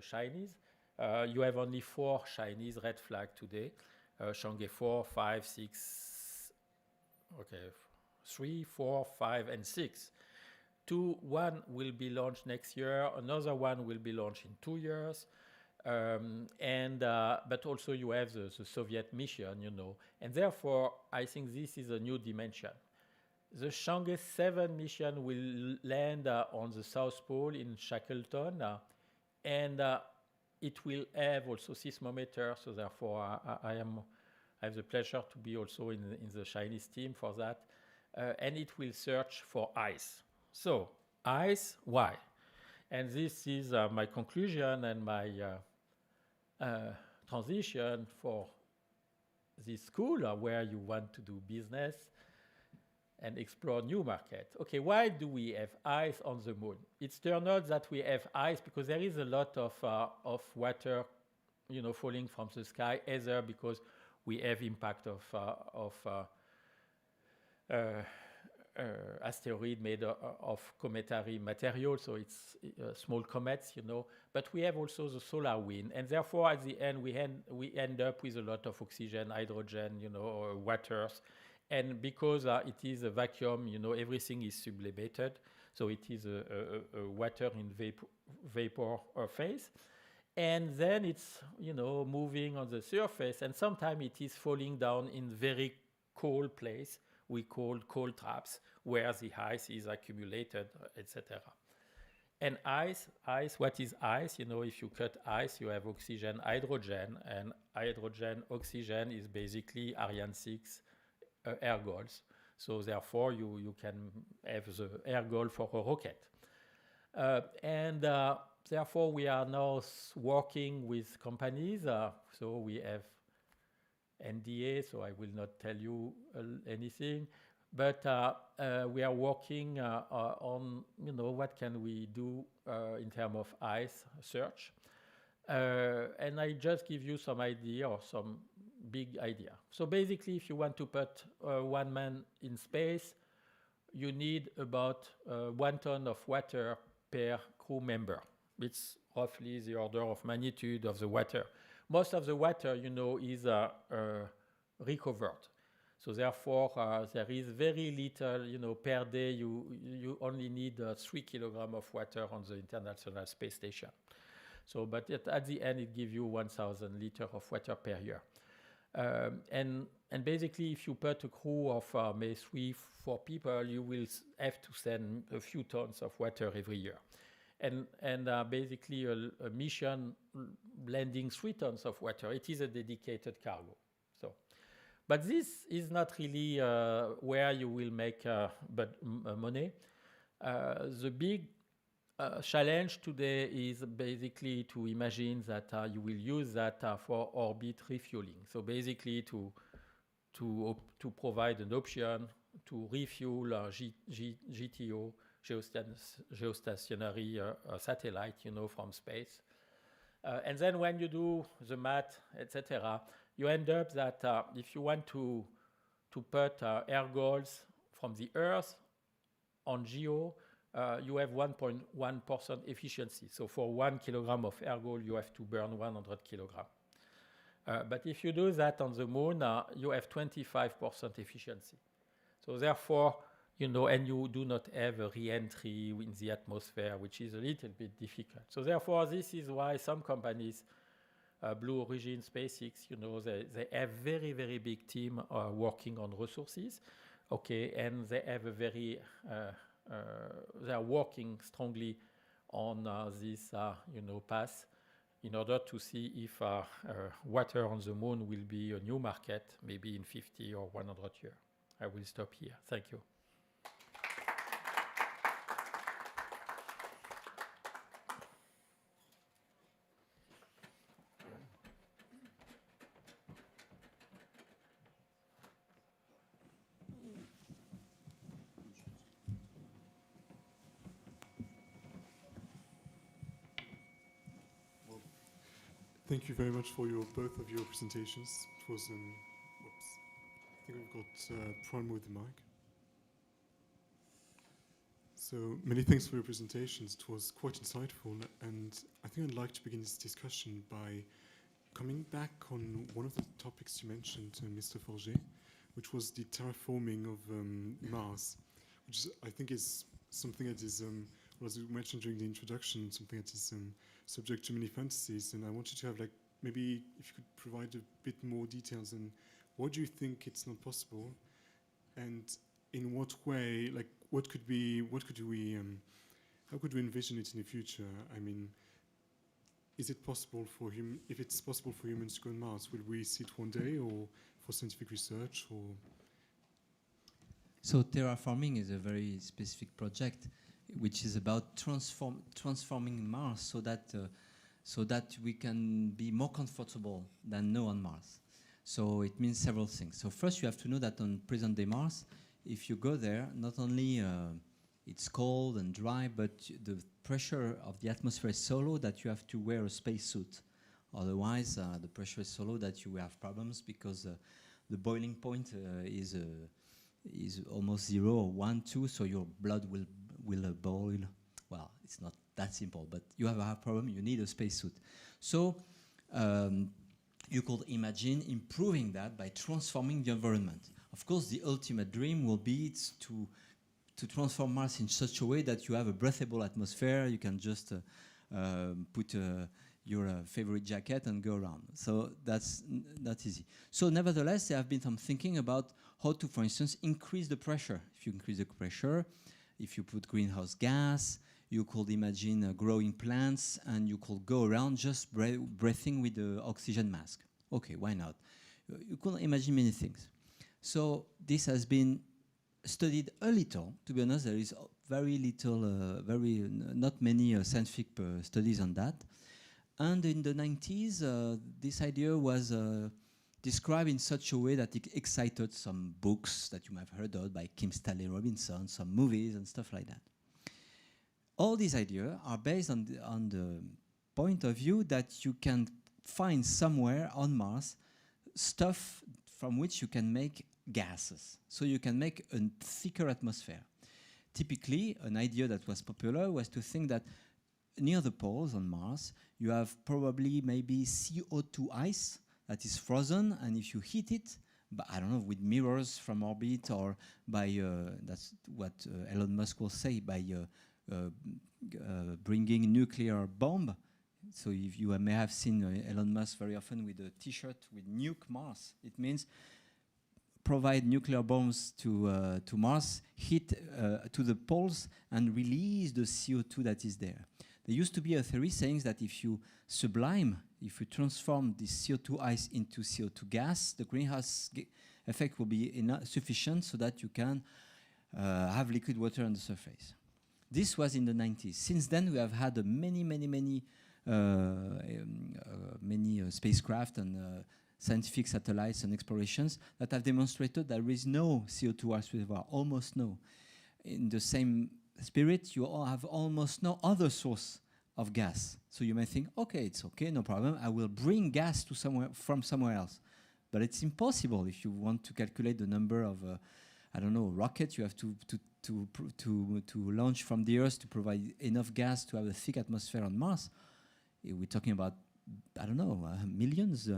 Chinese. You have only 4 Chinese red flags today. Chang'e 4, 5, 6, okay, 3, 4, 5, and 6. One will be launched next year. Another one will be launched in 2 years. But also you have the Soviet mission, And therefore, I think this is a new dimension. The Chang'e 7 mission will land on the South Pole in Shackleton, and it will have also seismometer. So therefore, I have the pleasure to be also in the Chinese team for that, and it will search for ice. So ice, why? And this is my conclusion and my transition for this school where you want to do business and explore new market. Okay, why do we have ice on the moon? It's turned out that we have ice because there is a lot of water, falling from the sky, either because we have impact of asteroid made of cometary material, so it's small comets, But we have also the solar wind, and therefore at the end we end up with a lot of oxygen, hydrogen, waters, and because it is a vacuum, everything is sublimated, so it is a water in vapor phase, and then it's moving on the surface, and sometimes it is falling down in very cold place. We call cold traps, where the ice is accumulated, etc. And ice, what is ice? If you cut ice, you have oxygen, hydrogen, and hydrogen, oxygen is basically Ariane 6 air goals. So therefore, you can have the air goal for a rocket. Therefore, we are now working with companies. So we have NDA, so I will not tell you anything. But we are working on, what can we do in terms of ice search. And I just give you some idea or some big idea. So basically, if you want to put one man in space, you need about 1 ton of water per crew member. It's roughly the order of magnitude of the water. Most of the water, is recovered. So therefore, there is very little, per day, you only need 3 kilograms of water on the International Space Station. So, but at the end, it gives you 1,000 liters of water per year. And basically, if you put a crew of maybe 3-4 people, you will have to send a few tons of water every year. And basically, a mission blending 3 tons of water, it is a dedicated cargo. So, but this is not really where you will make money. The big challenge today is basically to imagine that you will use that for orbit refueling. So basically to provide an option to refuel GTO, geostationary satellite, from space. And then when you do the math, etc., you end up that if you want to put air goals from the Earth on geo, you have 1.1% efficiency. So for 1 kilogram of air goal, you have to burn 100 kilograms. But if you do that on the moon, you have 25% efficiency. So therefore, and you do not have a re-entry in the atmosphere, which is a little bit difficult. So therefore, this is why some companies, Blue Origin, SpaceX, they have very, very big team working on resources, okay, and they have a very, they are working strongly on this, path in order to see if water on the moon will be a new market, maybe in 50 or 100 years. I will stop here. Thank you. Thank you very much for both of your presentations. It was, whoops. I think we've got a problem with the mic. So many thanks for your presentations. It was quite insightful, and I think I'd like to begin this discussion by coming back on one of the topics you mentioned, Mr. Forget, which was the terraforming of Mars, which I think is something that is, well, as you mentioned during the introduction, something that is subject to many fantasies, and I wanted to have, like, maybe if you could provide a bit more details on what do you think it's not possible, and in what way, like, how could we envision it in the future? I mean, is it possible for if it's possible for humans to go on Mars, will we see it one day, or for scientific research, or? So terraforming is a very specific project, which is about transforming Mars so that we can be more comfortable than now on Mars. So it means several things. So first you have to know that on present-day Mars, if you go there, not only it's cold and dry, but the pressure of the atmosphere is so low that you have to wear a spacesuit. Otherwise, the pressure is so low that you have problems because the boiling point is almost 0 or 1, 2, so your blood will boil. Well, it's not that simple, but you have a problem, you need a spacesuit. So you could imagine improving that by transforming the environment. Of course, the ultimate dream will be to transform Mars in such a way that you have a breathable atmosphere, you can just put your favorite jacket and go around. So that's not easy. So nevertheless, there have been some thinking about how to, for instance, increase the pressure. If you increase the pressure, if you put greenhouse gas, you could imagine growing plants, and you could go around just breathing with the oxygen mask. Okay, why not? You could imagine many things. So this has been studied a little. To be honest, there is very little, not many scientific studies on that. And in the 90s, this idea was described in such a way that it excited some books that you might have heard of by Kim Stanley Robinson, some movies and stuff like that. All these ideas are based on the point of view that you can find somewhere on Mars stuff from which you can make gases. So you can make a thicker atmosphere. Typically, an idea that was popular was to think that near the poles on Mars, you have probably maybe CO2 ice that is frozen, and if you heat it, but I don't know, with mirrors from orbit, or by, that's what Elon Musk will say, by bringing nuclear bomb. So if you may have seen Elon Musk very often with a T-shirt with Nuke Mars. It means provide nuclear bombs to Mars, hit to the poles, and release the CO2 that is there. There used to be a theory saying that if you sublime, if you transform this CO2 ice into CO2 gas, the greenhouse effect will be sufficient so that you can have liquid water on the surface. This was in the 90s. Since then, we have had many spacecraft and scientific satellites and explorations that have demonstrated there is no CO2 ice reservoir, almost no. In the same spirit, you all have almost no other source of gas. So you may think, okay, it's okay, no problem. I will bring gas to from somewhere else. But it's impossible if you want to calculate the number of, I don't know, rockets you have to launch from the Earth to provide enough gas to have a thick atmosphere on Mars. We're talking about, I don't know, millions,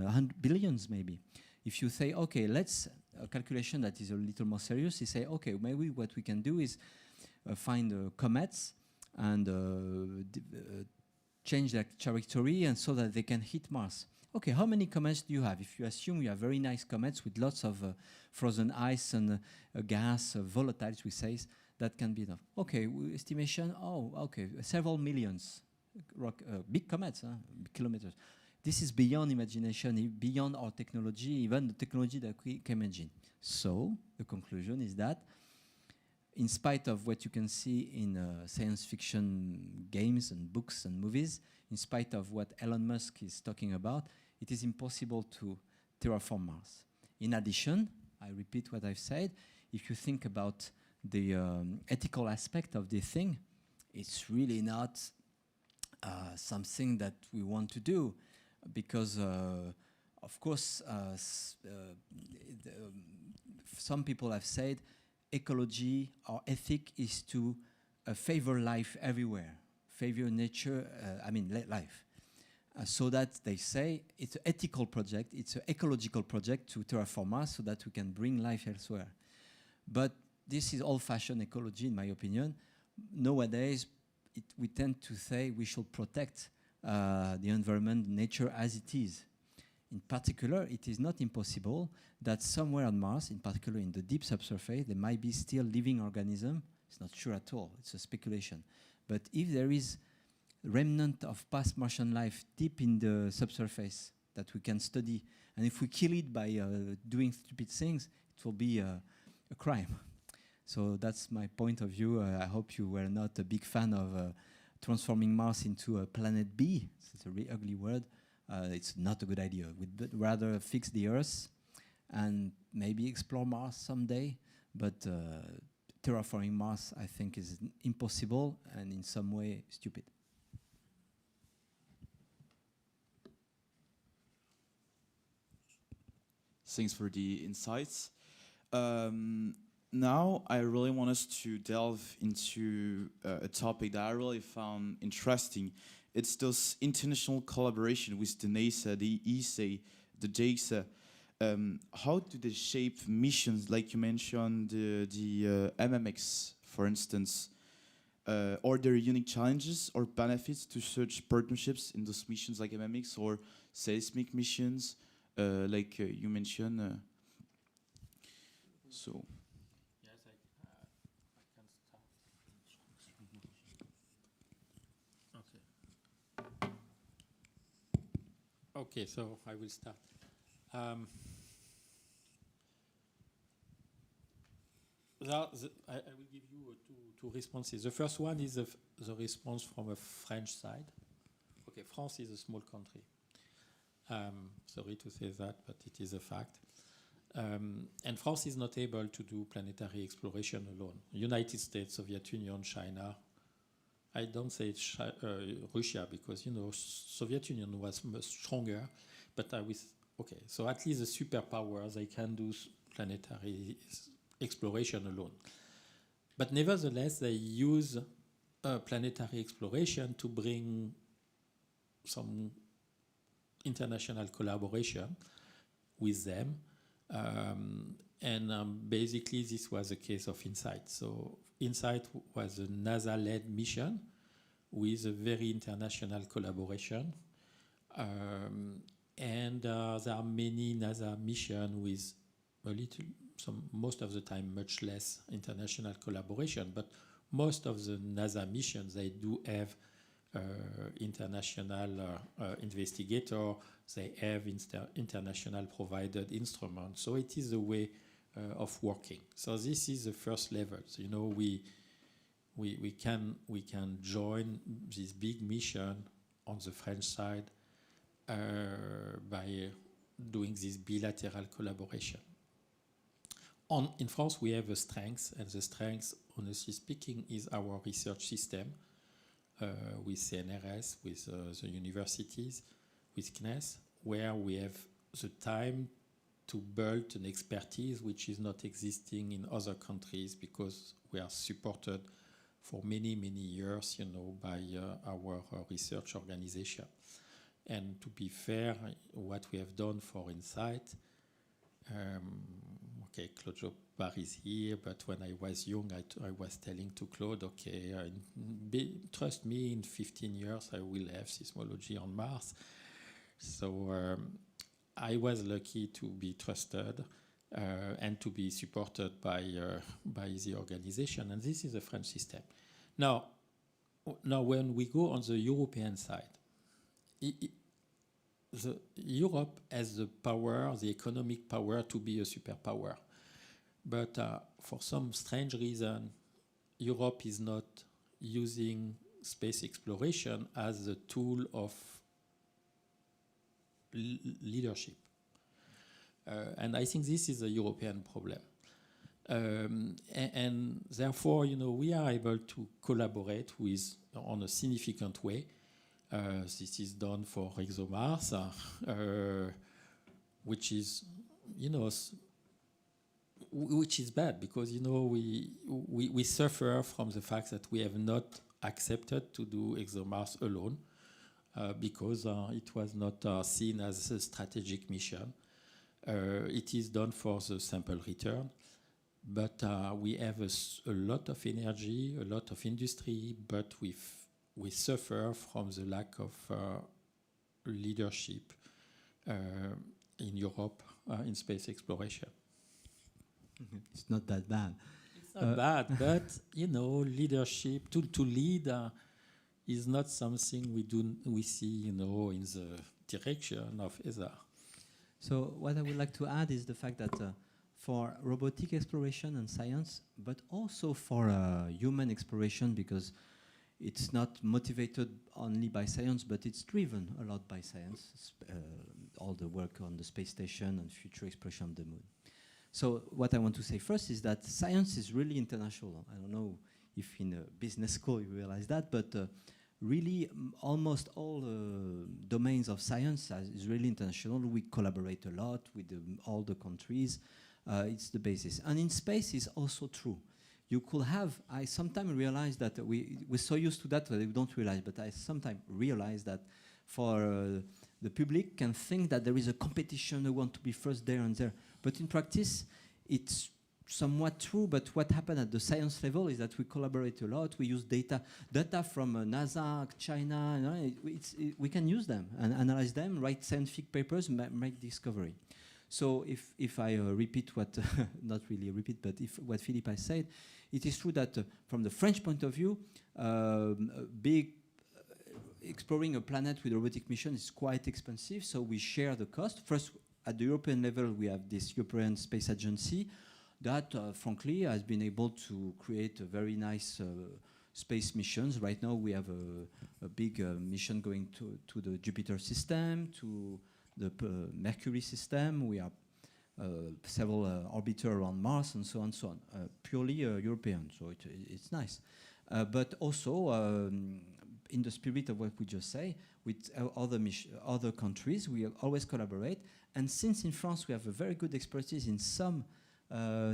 billions maybe. If you say, okay, let's, a calculation that is a little more serious, you say, okay, maybe what we can do is find comets and change their trajectory and so that they can hit Mars. Okay, how many comets do you have? If you assume you have very nice comets with lots of frozen ice and gas, volatiles, we say, that can be enough. Okay, estimation, okay, several millions. Big comets, kilometers. This is beyond imagination, beyond our technology, even the technology that we can imagine. So the conclusion is that in spite of what you can see in science fiction games and books and movies, in spite of what Elon Musk is talking about, it is impossible to terraform Mars. In addition, I repeat what I've said, if you think about the ethical aspect of the thing, it's really not something that we want to do, because of course some people have said ecology or ethic is to favor life everywhere, favor nature, life. So that they say it's an ethical project, it's an ecological project to terraform Mars so that we can bring life elsewhere. But this is old-fashioned ecology, in my opinion. Nowadays, we tend to say we should protect the environment, nature as it is. In particular, it is not impossible that somewhere on Mars, in particular in the deep subsurface, there might be still living organism. It's not sure at all, it's a speculation. But if there is remnant of past Martian life deep in the subsurface that we can study, and if we kill it by doing stupid things, it will be a crime. So that's my point of view. I hope you were not a big fan of transforming Mars into a planet B. It's a really ugly word. It's not a good idea. We'd rather fix the Earth and maybe explore Mars someday. But terraforming Mars, I think, is impossible and in some way stupid. Thanks for the insights. Now, I really want us to delve into a topic that I really found interesting. It's this international collaboration with the NASA, the ESA, the JAXA. How do they shape missions, like you mentioned, the MMX, for instance? Are there unique challenges or benefits to such partnerships in those missions like MMX or seismic missions, like you mentioned? So. Yes, I can start. Okay. Okay, so I will start. I will give you two responses. The first one is the response from a French side. Okay, France is a small country. Sorry to say that, but it is a fact. And France is not able to do planetary exploration alone. United States, Soviet Union, China. I don't say Russia because, you know, Soviet Union was much stronger, but okay, so at least the superpowers, they can do planetary exploration alone. But nevertheless, they use planetary exploration to bring some international collaboration with them. Basically, this was the case of InSight. So InSight was a NASA-led mission with a very international collaboration. There are many NASA missions with most of the time, much less international collaboration. But most of the NASA missions, they do have international investigator, they have international provided instruments. So it is a way of working. So this is the first level. So, you know, we can join this big mission on the French side by doing this bilateral collaboration. In France, we have a strength, and the strength, honestly speaking, is our research system with CNRS, with the universities, with CNES, where we have the time to build an expertise which is not existing in other countries because we are supported for many, many years, you know, by our research organization. And to be fair, what we have done for InSight, okay, Claude Jobard is here, but when I was young, I was telling to Claude, okay, trust me, in 15 years, I will have seismology on Mars. So I was lucky to be trusted and to be supported by the organization, and this is a French system. Now when we go on the European side, Europe has the power, the economic power to be a superpower. But for some strange reason, Europe is not using space exploration as a tool of leadership. And I think this is a European problem. And therefore, you know, we are able to collaborate on a significant way. This is done for ExoMars, which is, you know, which is bad because, you know, we suffer from the fact that we have not accepted to do ExoMars alone because it was not seen as a strategic mission. It is done for the sample return, but we have a lot of energy, a lot of industry, but we suffer from the lack of leadership in Europe in space exploration. It's not that bad. It's not bad, but you know, leadership to lead is not something we see, you know, in the direction of ESA. So what I would like to add is the fact that for robotic exploration and science, but also for human exploration, because it's not motivated only by science, but it's driven a lot by science, all the work on the space station and future exploration of the moon. So what I want to say first is that science is really international. I don't know if in a business school you realize that, but really almost all domains of science is really international. We collaborate a lot with all the countries. It's the basis. And in space is also true. You could have, I sometimes realize that we're so used to that that we don't realize, but I sometimes realize that for the public can think that there is a competition, we want to be first there and there. But in practice, it's somewhat true, but what happened at the science level is that we collaborate a lot, we use data from NASA, China, we can use them and analyze them, write scientific papers, make discovery. So if I repeat what, not really repeat, but if what Philippe has said, it is true that from the French point of view, exploring a planet with a robotic mission is quite expensive, so we share the cost. First, at the European level, we have this European Space Agency that, frankly, has been able to create a very nice space missions. Right now, we have a big mission going to the Jupiter system, to the Mercury system. We have several orbiters around Mars, and so on, so on. Purely European, so it's nice. But also, in the spirit of what we just say, with other countries, we always collaborate. And since in France we have a very good expertise in some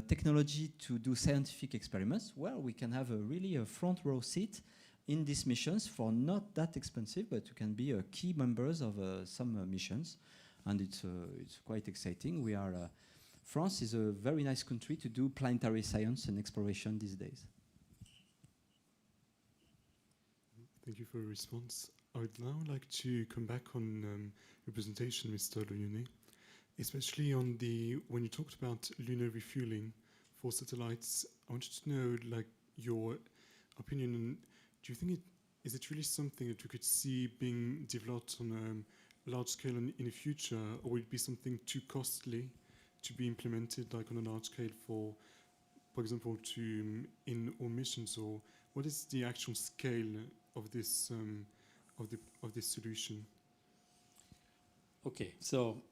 technology to do scientific experiments, well, we can have really a front row seat in these missions for not that expensive, but you can be key members of some missions, and it's quite exciting. France is a very nice country to do planetary science and exploration these days. Thank you for your response. I would now like to come back on your presentation, Mr. Lognonné, especially on when you talked about lunar refueling for satellites. I wanted to know, like, your opinion on, do you think is it really something that you could see being developed on a large scale in the future, or would it be something too costly to be implemented, like on a large scale for example, in all missions, or what is the actual scale of this solution? Okay, so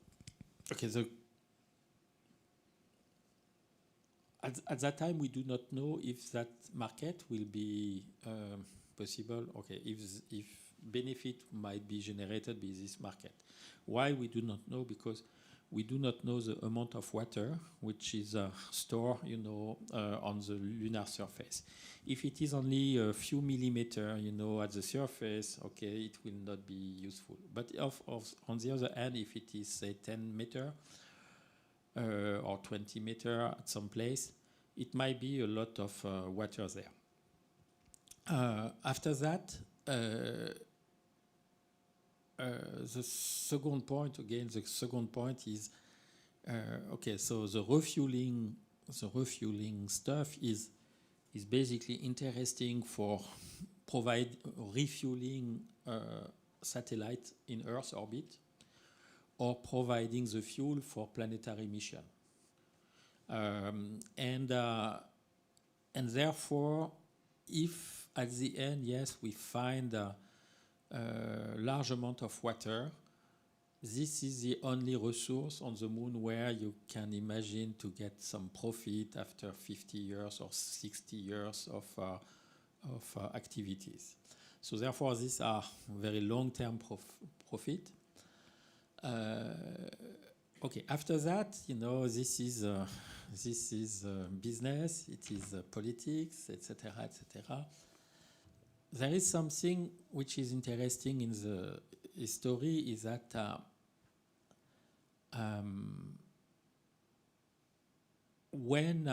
at that time we do not know if that market will be possible. Okay, if benefit might be generated by this market. Why we do not know? Because we do not know the amount of water which is stored, on the lunar surface. If it is only a few millimeters, at the surface, okay, it will not be useful. But on the other hand, if it is, say, 10 meters or 20 meters at some place, it might be a lot of water there. After that, the second point is, okay, so the refueling stuff is basically interesting for refueling satellite in Earth orbit, or providing the fuel for planetary mission. And therefore, if at the end, yes, we find a large amount of water, this is the only resource on the moon where you can imagine to get some profit after 50 years or 60 years of activities. So therefore, these are very long-term profit. Okay, after that, this is business, it is politics, etc., etc. There is something which is interesting in the history, is that when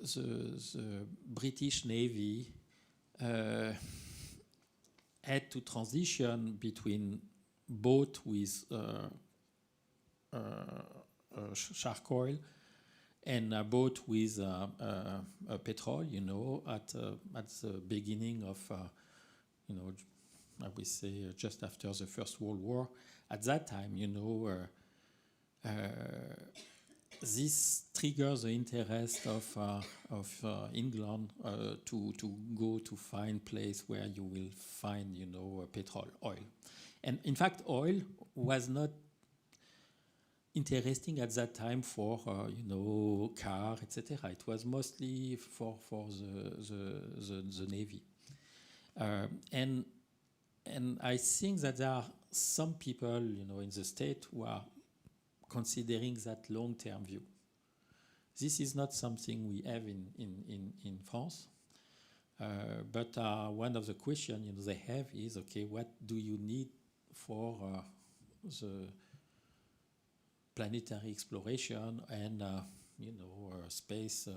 the British Navy had to transition between boat with charcoal and a boat with petrol, at the beginning of, I would say just after the First World War. At that time, this triggers the interest of England to go to find place where you will find, petrol, oil. And in fact, oil was not interesting at that time for, car, etc. It was mostly for the Navy. And I think that there are some people, in the state who are considering that long-term view. This is not something we have in France, but one of the questions they have is, okay, what do you need for the planetary exploration and space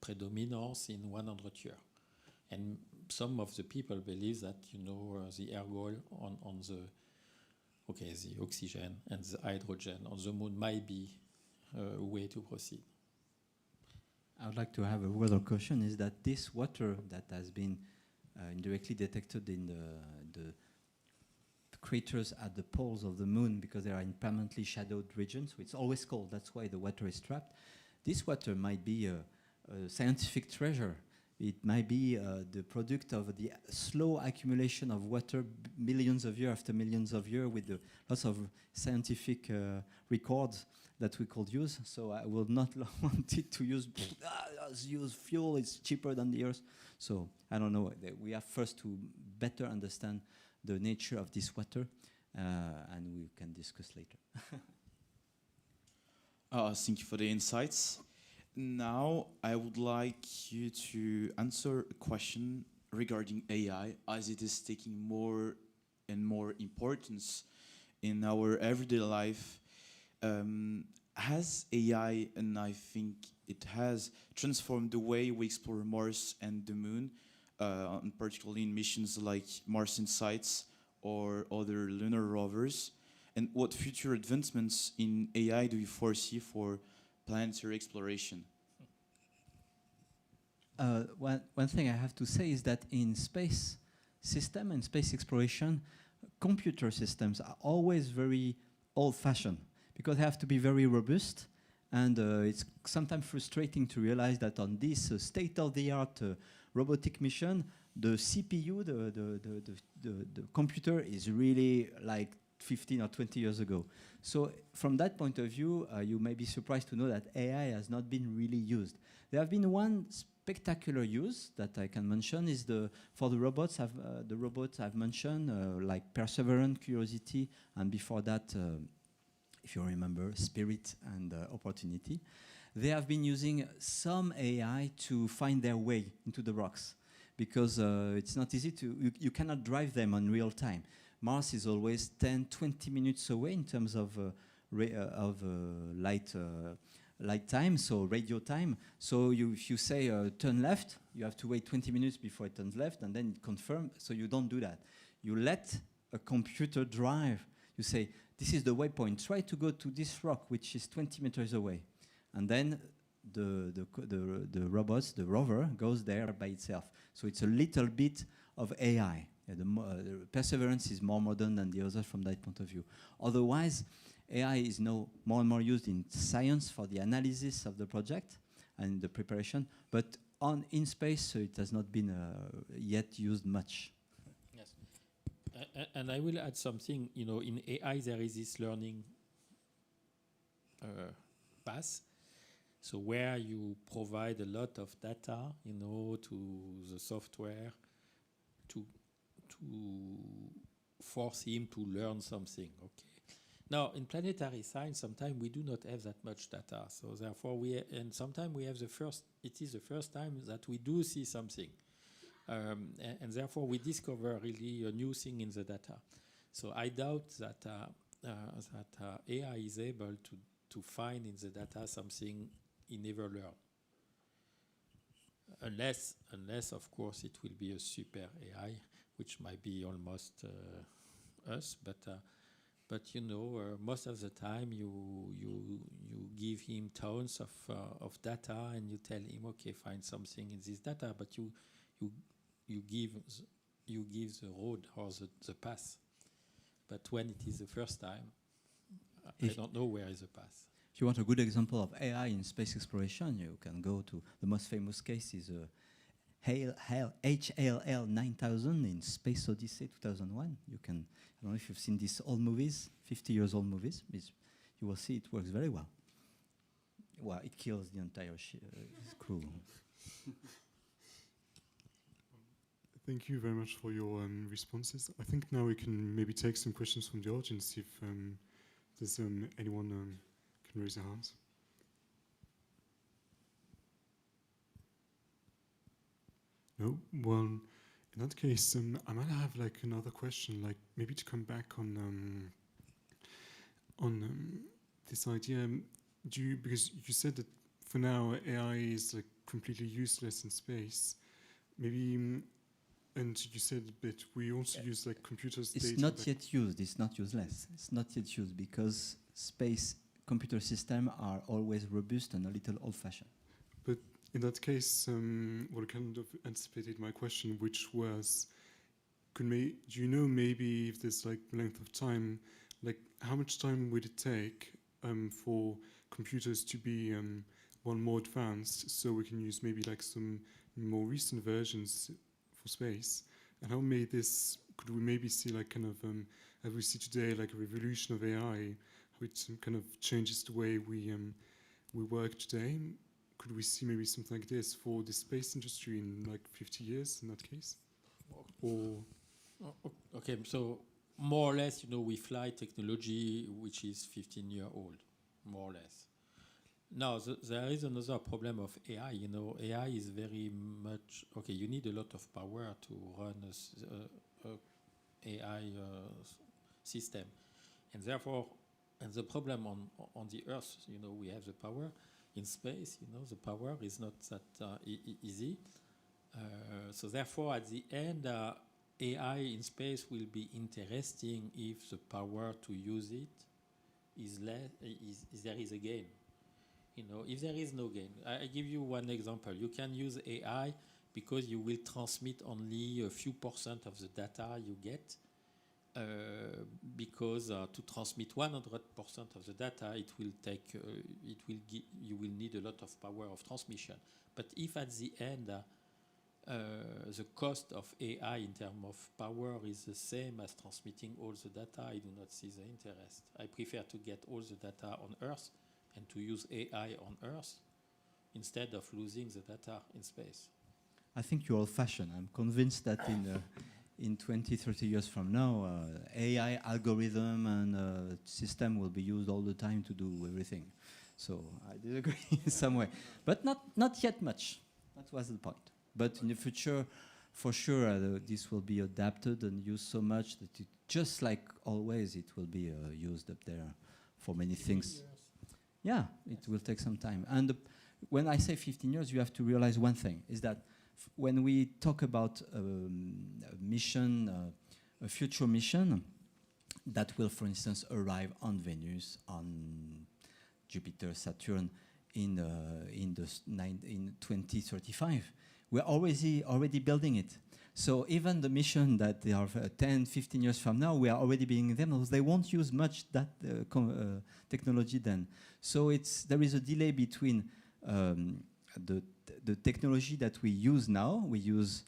predominance in 100 years? And some of the people believe that the air goal on the oxygen and the hydrogen on the moon might be a way to proceed. I would like to have a word of caution is that this water that has been indirectly detected in the craters at the poles of the moon, because they are in permanently shadowed regions, so it's always cold, that's why the water is trapped. This water might be a scientific treasure. It might be the product of the slow accumulation of water millions of years after millions of years with lots of scientific records that we could use. So I will not want it to use fuel, it's cheaper than the earth. So I don't know, we have first to better understand the nature of this water and we can discuss later. Thank you for the insights. Now, I would like you to answer a question regarding AI, as it is taking more and more importance in our everyday life. Has AI, and I think it has, transformed the way we explore Mars and the Moon, particularly in missions like Mars Insights or other lunar rovers? And what future advancements in AI do you foresee for planetary exploration? One thing I have to say is that in space system and space exploration, computer systems are always very old-fashioned because they have to be very robust, and it's sometimes frustrating to realize that on this state-of-the-art robotic mission, the CPU, the computer is really like 15 or 20 years ago. So from that point of view, you may be surprised to know that AI has not been really used. There have been one spectacular use that I can mention is for the robots. The robots I've mentioned, like Perseverance, Curiosity, and before that, if you remember, Spirit and Opportunity. They have been using some AI to find their way into the rocks because it's not easy you cannot drive them on real time. Mars is always 10, 20 minutes away in terms of light time, so radio time. So if you say turn left, you have to wait 20 minutes before it turns left, and then it confirms. So you don't do that. You let a computer drive. You say, this is the waypoint. Try to go to this rock, which is 20 meters away. And then the rover goes there by itself. So it's a little bit of AI. The Perseverance is more modern than the others from that point of view. Otherwise, AI is now more and more used in science for the analysis of the project and the preparation, but in space, it has not been yet used much. Yes, and I will add something. In AI there is this learning path. So where you provide a lot of data, to the software to force him to learn something. Okay. Now, in planetary science, sometimes we do not have that much data. So therefore, sometimes we have it is the first time that we do see something. And therefore, we discover really a new thing in the data. So I doubt that AI is able to find in the data something he never learned. Unless, of course, it will be a super AI, which might be almost us, but most of the time you give him tons of data and you tell him, okay, find something in this data, but you give the road or the path. But when it is the first time, I don't know where is the path. If you want a good example of AI in space exploration, you can go to the most famous case is HAL 9000 in Space Odyssey 2001. You can, I don't know if you've seen these old movies, 50 years old movies. You will see it works very well. Well, it kills the entire crew. Thank you very much for your responses. I think now we can maybe take some questions from the audience if there's anyone can raise their hands. No? Well, in that case, I might have like another question, like maybe to come back on this idea. Because you said that for now AI is like completely useless in space. Maybe, and you said that we also use like computers. It's data not like yet used. It's not useless. It's not yet used because space computer systems are always robust and a little old-fashioned. But in that case, what kind of anticipated my question, which was, do you know maybe if there's like length of time, like how much time would it take for computers to be more advanced, so we can use maybe like some more recent versions for space? And how could we maybe see like kind of, as we see today, like a revolution of AI, how it kind of changes the way we work today? Could we see maybe something like this for the space industry in like 50 years in that case? Or Okay, so more or less, we fly technology which is 15-year-old, more or less. Now, there is another problem of AI. AI is very much, okay, you need a lot of power to run a AI system. And therefore, the problem on the Earth, we have the power. In space, the power is not that easy. So therefore, at the end, AI in space will be interesting if the power to use it is less. There is a gain. If there is no gain, I give you one example. You can use AI because you will transmit only a few % of the data you get. Because to transmit 100% of the data, you will need a lot of power of transmission. But if at the end the cost of AI in terms of power is the same as transmitting all the data, I do not see the interest. I prefer to get all the data on Earth and to use AI on Earth instead of losing the data in space. I think you're old-fashioned. I'm convinced that in 20, 30 years from now, AI algorithm and system will be used all the time to do everything. So I disagree in some way, but not yet much. That was the point. But in the future, for sure, this will be adapted and used so much that just like always, it will be used up there for many things. Yeah, it will take some time. And when I say 15 years, you have to realize one thing, is that when we talk about a mission, a future mission that will, for instance, arrive on Venus, on Jupiter, Saturn in 2035, we're already building it. So even the mission that they are 10, 15 years from now, we are already building them, because they won't use much that technology then. So there is a delay between the technology that we use now, we use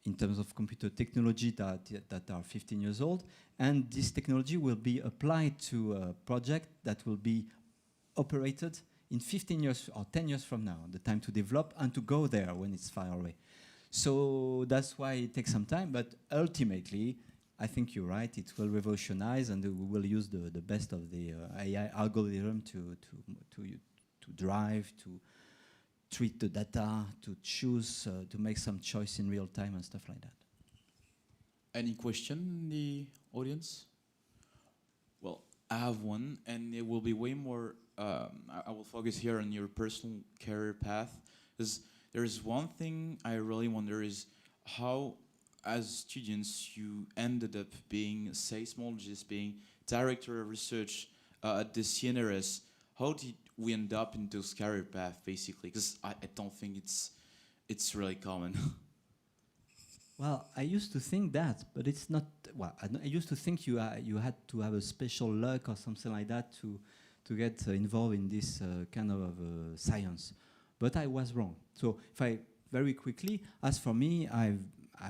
in terms of computer technology that are 15 years old, and this technology will be applied to a project that will be operated in 15 years or 10 years from now, the time to develop and to go there when it's far away. So that's why it takes some time, but ultimately, I think you're right, it will revolutionize, and we will use the best of the AI algorithm to drive, to treat the data, to choose, to make some choice in real time and stuff like that. Any question in the audience? Well, I have one, and it will be way more, I will focus here on your personal career path, because there's one thing I really wonder is how, as students, you ended up being a seismologist, being director of research at the CNRS. How did we end up in those career paths, basically? Because I don't think it's really common. Well, I used to think that, but it's not. Well, I used to think you had to have a special luck or something like that to to get involved in this kind of science. But I was wrong. So if I very quickly, as for me, I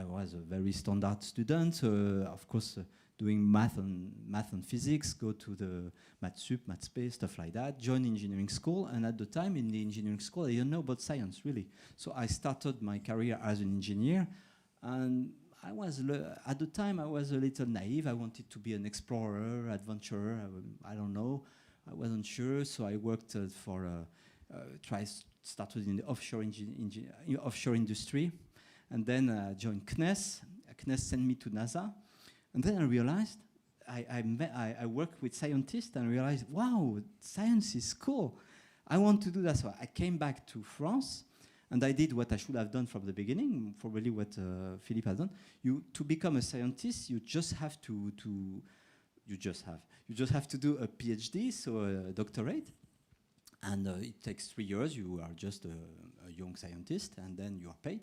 was a very standard student, of course, doing math and physics, go to the math sup, math space, stuff like that, join engineering school, and at the time in the engineering school, I didn't know about science, really. So I started my career as an engineer, and I was, at the time, I was a little naive. I wanted to be an explorer, adventurer, I don't know. I wasn't sure, so I worked started in the offshore industry, and then joined CNES. CNES sent me to NASA, and then I realized I worked with scientists and realized, wow, science is cool. I want to do that. So I came back to France, and I did what I should have done from the beginning, probably what Philippe has done. To become a scientist, you just have to do a PhD, so a doctorate. And it takes 3 years. You are just a young scientist, and then you are paid.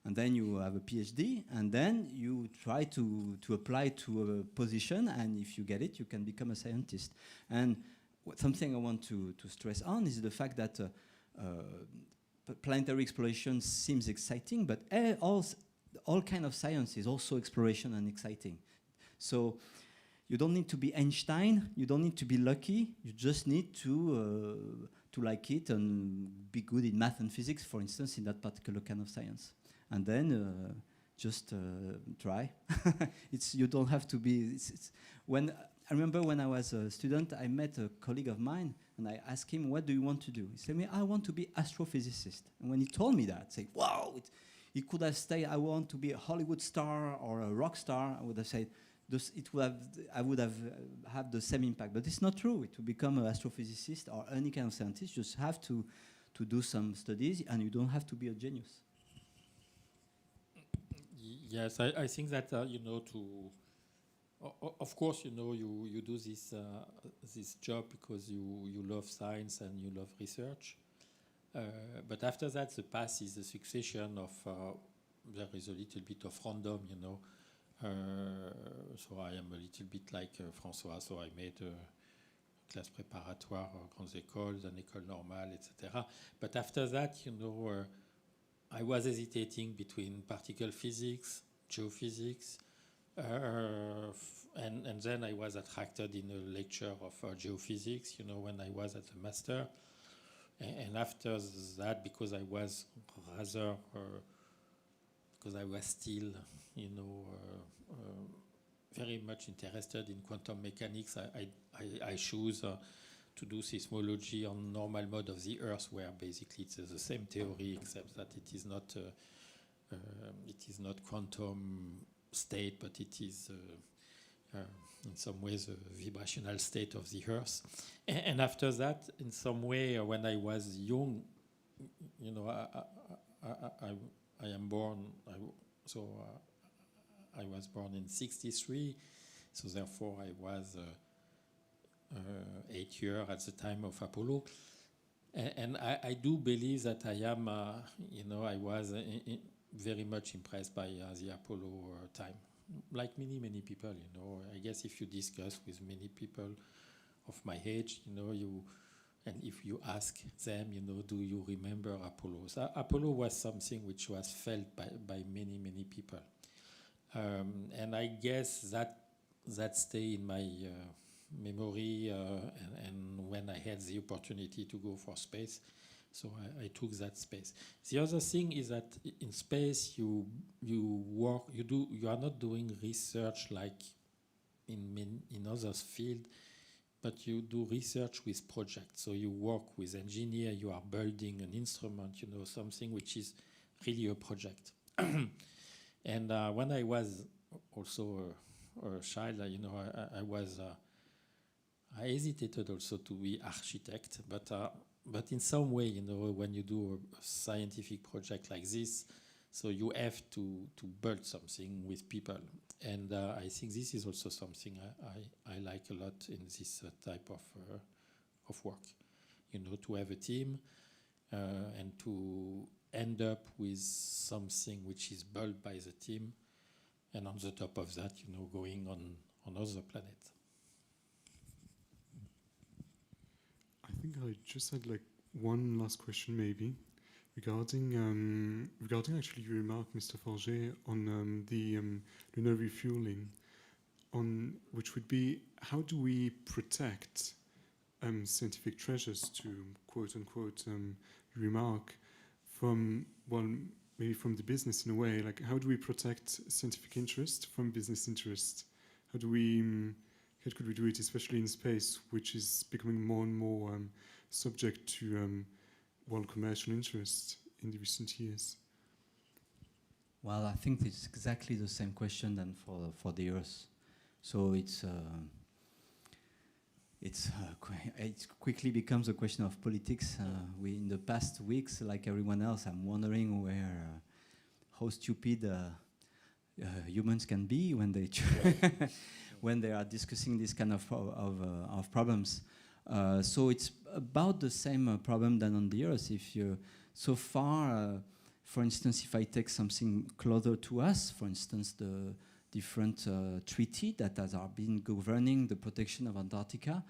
And then you have a PhD, and then you try to apply to a position, and if you get it, you can become a scientist. And something I want to stress on is the fact that planetary exploration seems exciting, but all kind of science is also exploration and exciting. So you don't need to be Einstein, you don't need to be lucky, you just need to like it and be good in math and physics, for instance, in that particular kind of science. And then just try. You don't have to be. I remember when I was a student, I met a colleague of mine, and I asked him, "What do you want to do?" He said, "I want to be astrophysicist." And when he told me that, I said, "Wow!" He could have said, "I want to be a Hollywood star or a rock star." I would have said, I would have had the same impact. But it's not true. To become an astrophysicist or any kind of scientist, you just have to do some studies, and you don't have to be a genius. Yes, I think that of course, you do this job because you love science and you love research. But after that, the path is a succession of there is a little bit of random, so I am a little bit like François. So I made a classe préparatoire, grandes écoles, an école normale, etc. But after that, I was hesitating between particle physics, geophysics, and then I was attracted in a lecture of geophysics, when I was at the master. And after that, because I was rather, because I was still, very much interested in quantum mechanics, I chose to do seismology on normal mode of the Earth, where basically it's the same theory, except that it is not quantum state, but it is in some ways a vibrational state of the Earth. And after that, in some way, when I was young, I am born. I was born in '63, so therefore I was 8 years at the time of Apollo, and I do believe that I am, I was very much impressed by the Apollo time, like many people. I guess if you discuss with many people of my age, and if you ask them, do you remember Apollo? So Apollo was something which was felt by many people, and I guess that stay in my memory, and when I had the opportunity to go for space, so I took that space. The other thing is that in space you are not doing research like in other fields, but you do research with projects. So you work with engineers, you are building an instrument, something which is really a project. And when I was also a child, I hesitated also to be architect, but in some way, when you do a scientific project like this, so you have to build something with people, and I think this is also something I like a lot in this type of work, to have a team and to end up with something which is built by the team, and on the top of that, going on other planets. I just had like one last question maybe regarding actually your remark, Mr. Forget, on the lunar refueling, on which would be how do we protect scientific treasures, to quote unquote remark, from, well, maybe from the business in a way, like how do we protect scientific interest from business interest? How could we do it, especially in space, which is becoming more and more subject to well, commercial interest in the recent years? Well, I think it's exactly the same question than for the Earth. So it quickly becomes a question of politics. In the past weeks, like everyone else, I'm wondering how stupid humans can be when they when they are discussing this kind of problems. So it's about the same problem than on the Earth. So far, for instance, if I take something closer to us, for instance, the different treaty that has been governing the protection of Antarctica,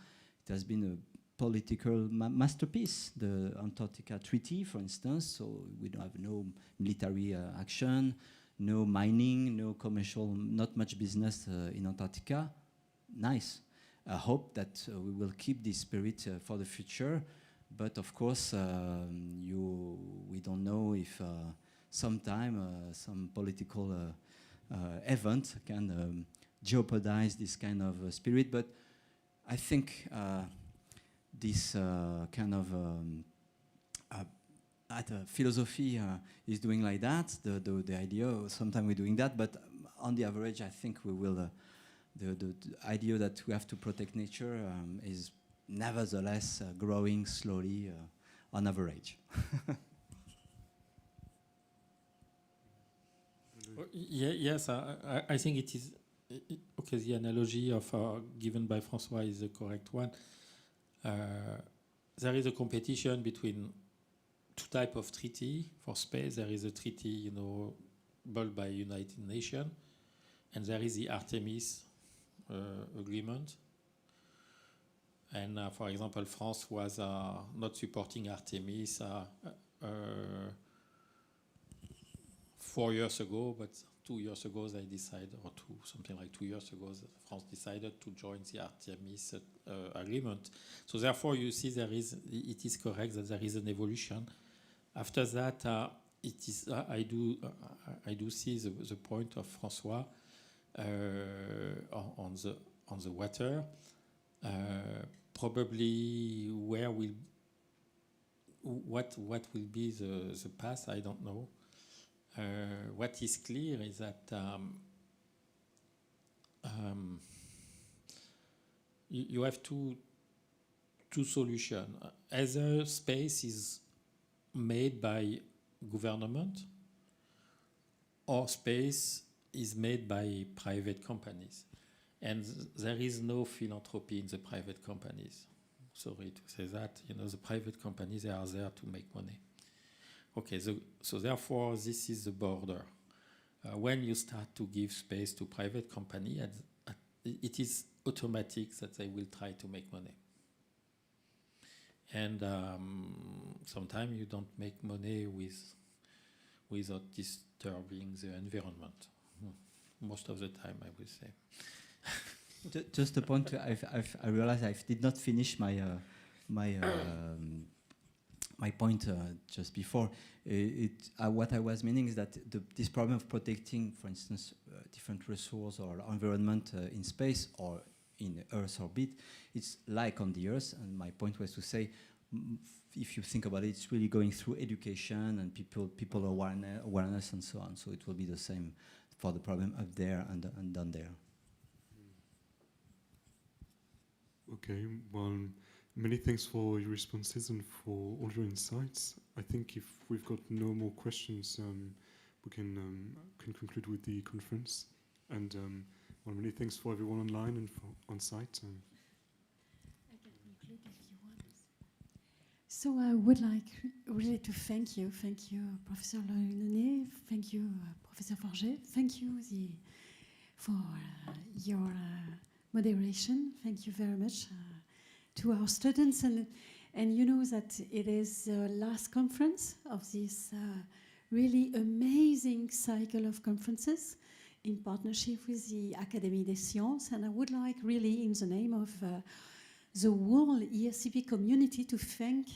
it has been a political masterpiece. The Antarctica Treaty, for instance, so we don't have no military action, no mining, no commercial, not much business in Antarctica. Nice. I hope that we will keep this spirit for the future. But of course, we don't know if sometime some political event can jeopardize this kind of spirit. But I think this kind of philosophy is doing like that. The idea, sometimes we're doing that, but on the average, I think we will. The idea that we have to protect nature is nevertheless growing slowly on average. Yes, I think it is. Okay, the analogy given by François is the correct one. There is a competition between two types of treaty for space. There is a treaty, built by United Nations, and there is the Artemis agreement. And for example, France was not supporting Artemis 4 years ago, but 2 years ago they decided, something like 2 years ago, France decided to join the Artemis agreement. So therefore, you see, it is correct that there is an evolution. After that, it is. I do see the point of François on the water. Probably what will be the path, I don't know. What is clear is that you have two solutions. Either space is made by government, or space is made by private companies. And there is no philanthropy in the private companies. Sorry to say that. The private companies, they are there to make money. Okay, so therefore, this is the border. When you start to give space to private company, it is automatic that they will try to make money. And sometimes you don't make money without disturbing the environment. Most of the time, I will say. Just a point. I realized I did not finish my point just before. What I was meaning is that this problem of protecting, for instance, different resources or environment in space or in Earth orbit, it's like on the Earth. And my point was to say, if you think about it, it's really going through education and people awareness and so on. So it will be the same for the problem up there and down there. Okay, well, many thanks for your responses and for all your insights. I think if we've got no more questions, we can conclude with the conference. And well, many thanks for everyone online and on site. I can conclude if you want. So I would like really to thank you, Professor Lognonné, thank you, Professor Forget, thank you for your moderation. Thank you very much to our students, and And you know that it is the last conference of this really amazing cycle of conferences in partnership with the Académie des Sciences. And I would like really, in the name of the whole ESCP community, to thank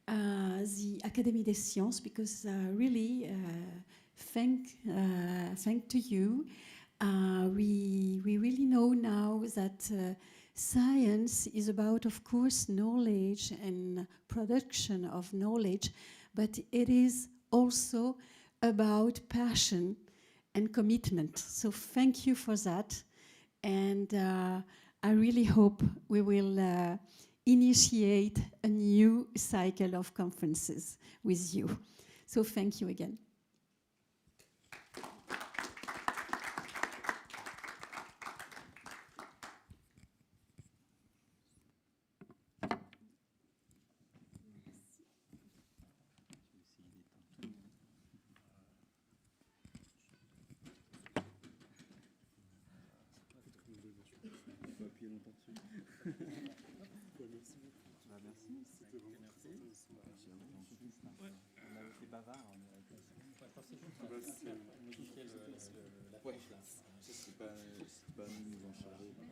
the Académie des Sciences, because really thank to you. We really know now that science is about, of course, knowledge and production of knowledge, but it is also about passion and commitment. So thank you for that. And I really hope we will initiate a new cycle of conferences with you. So thank you again. C'est pas nous nous en charger.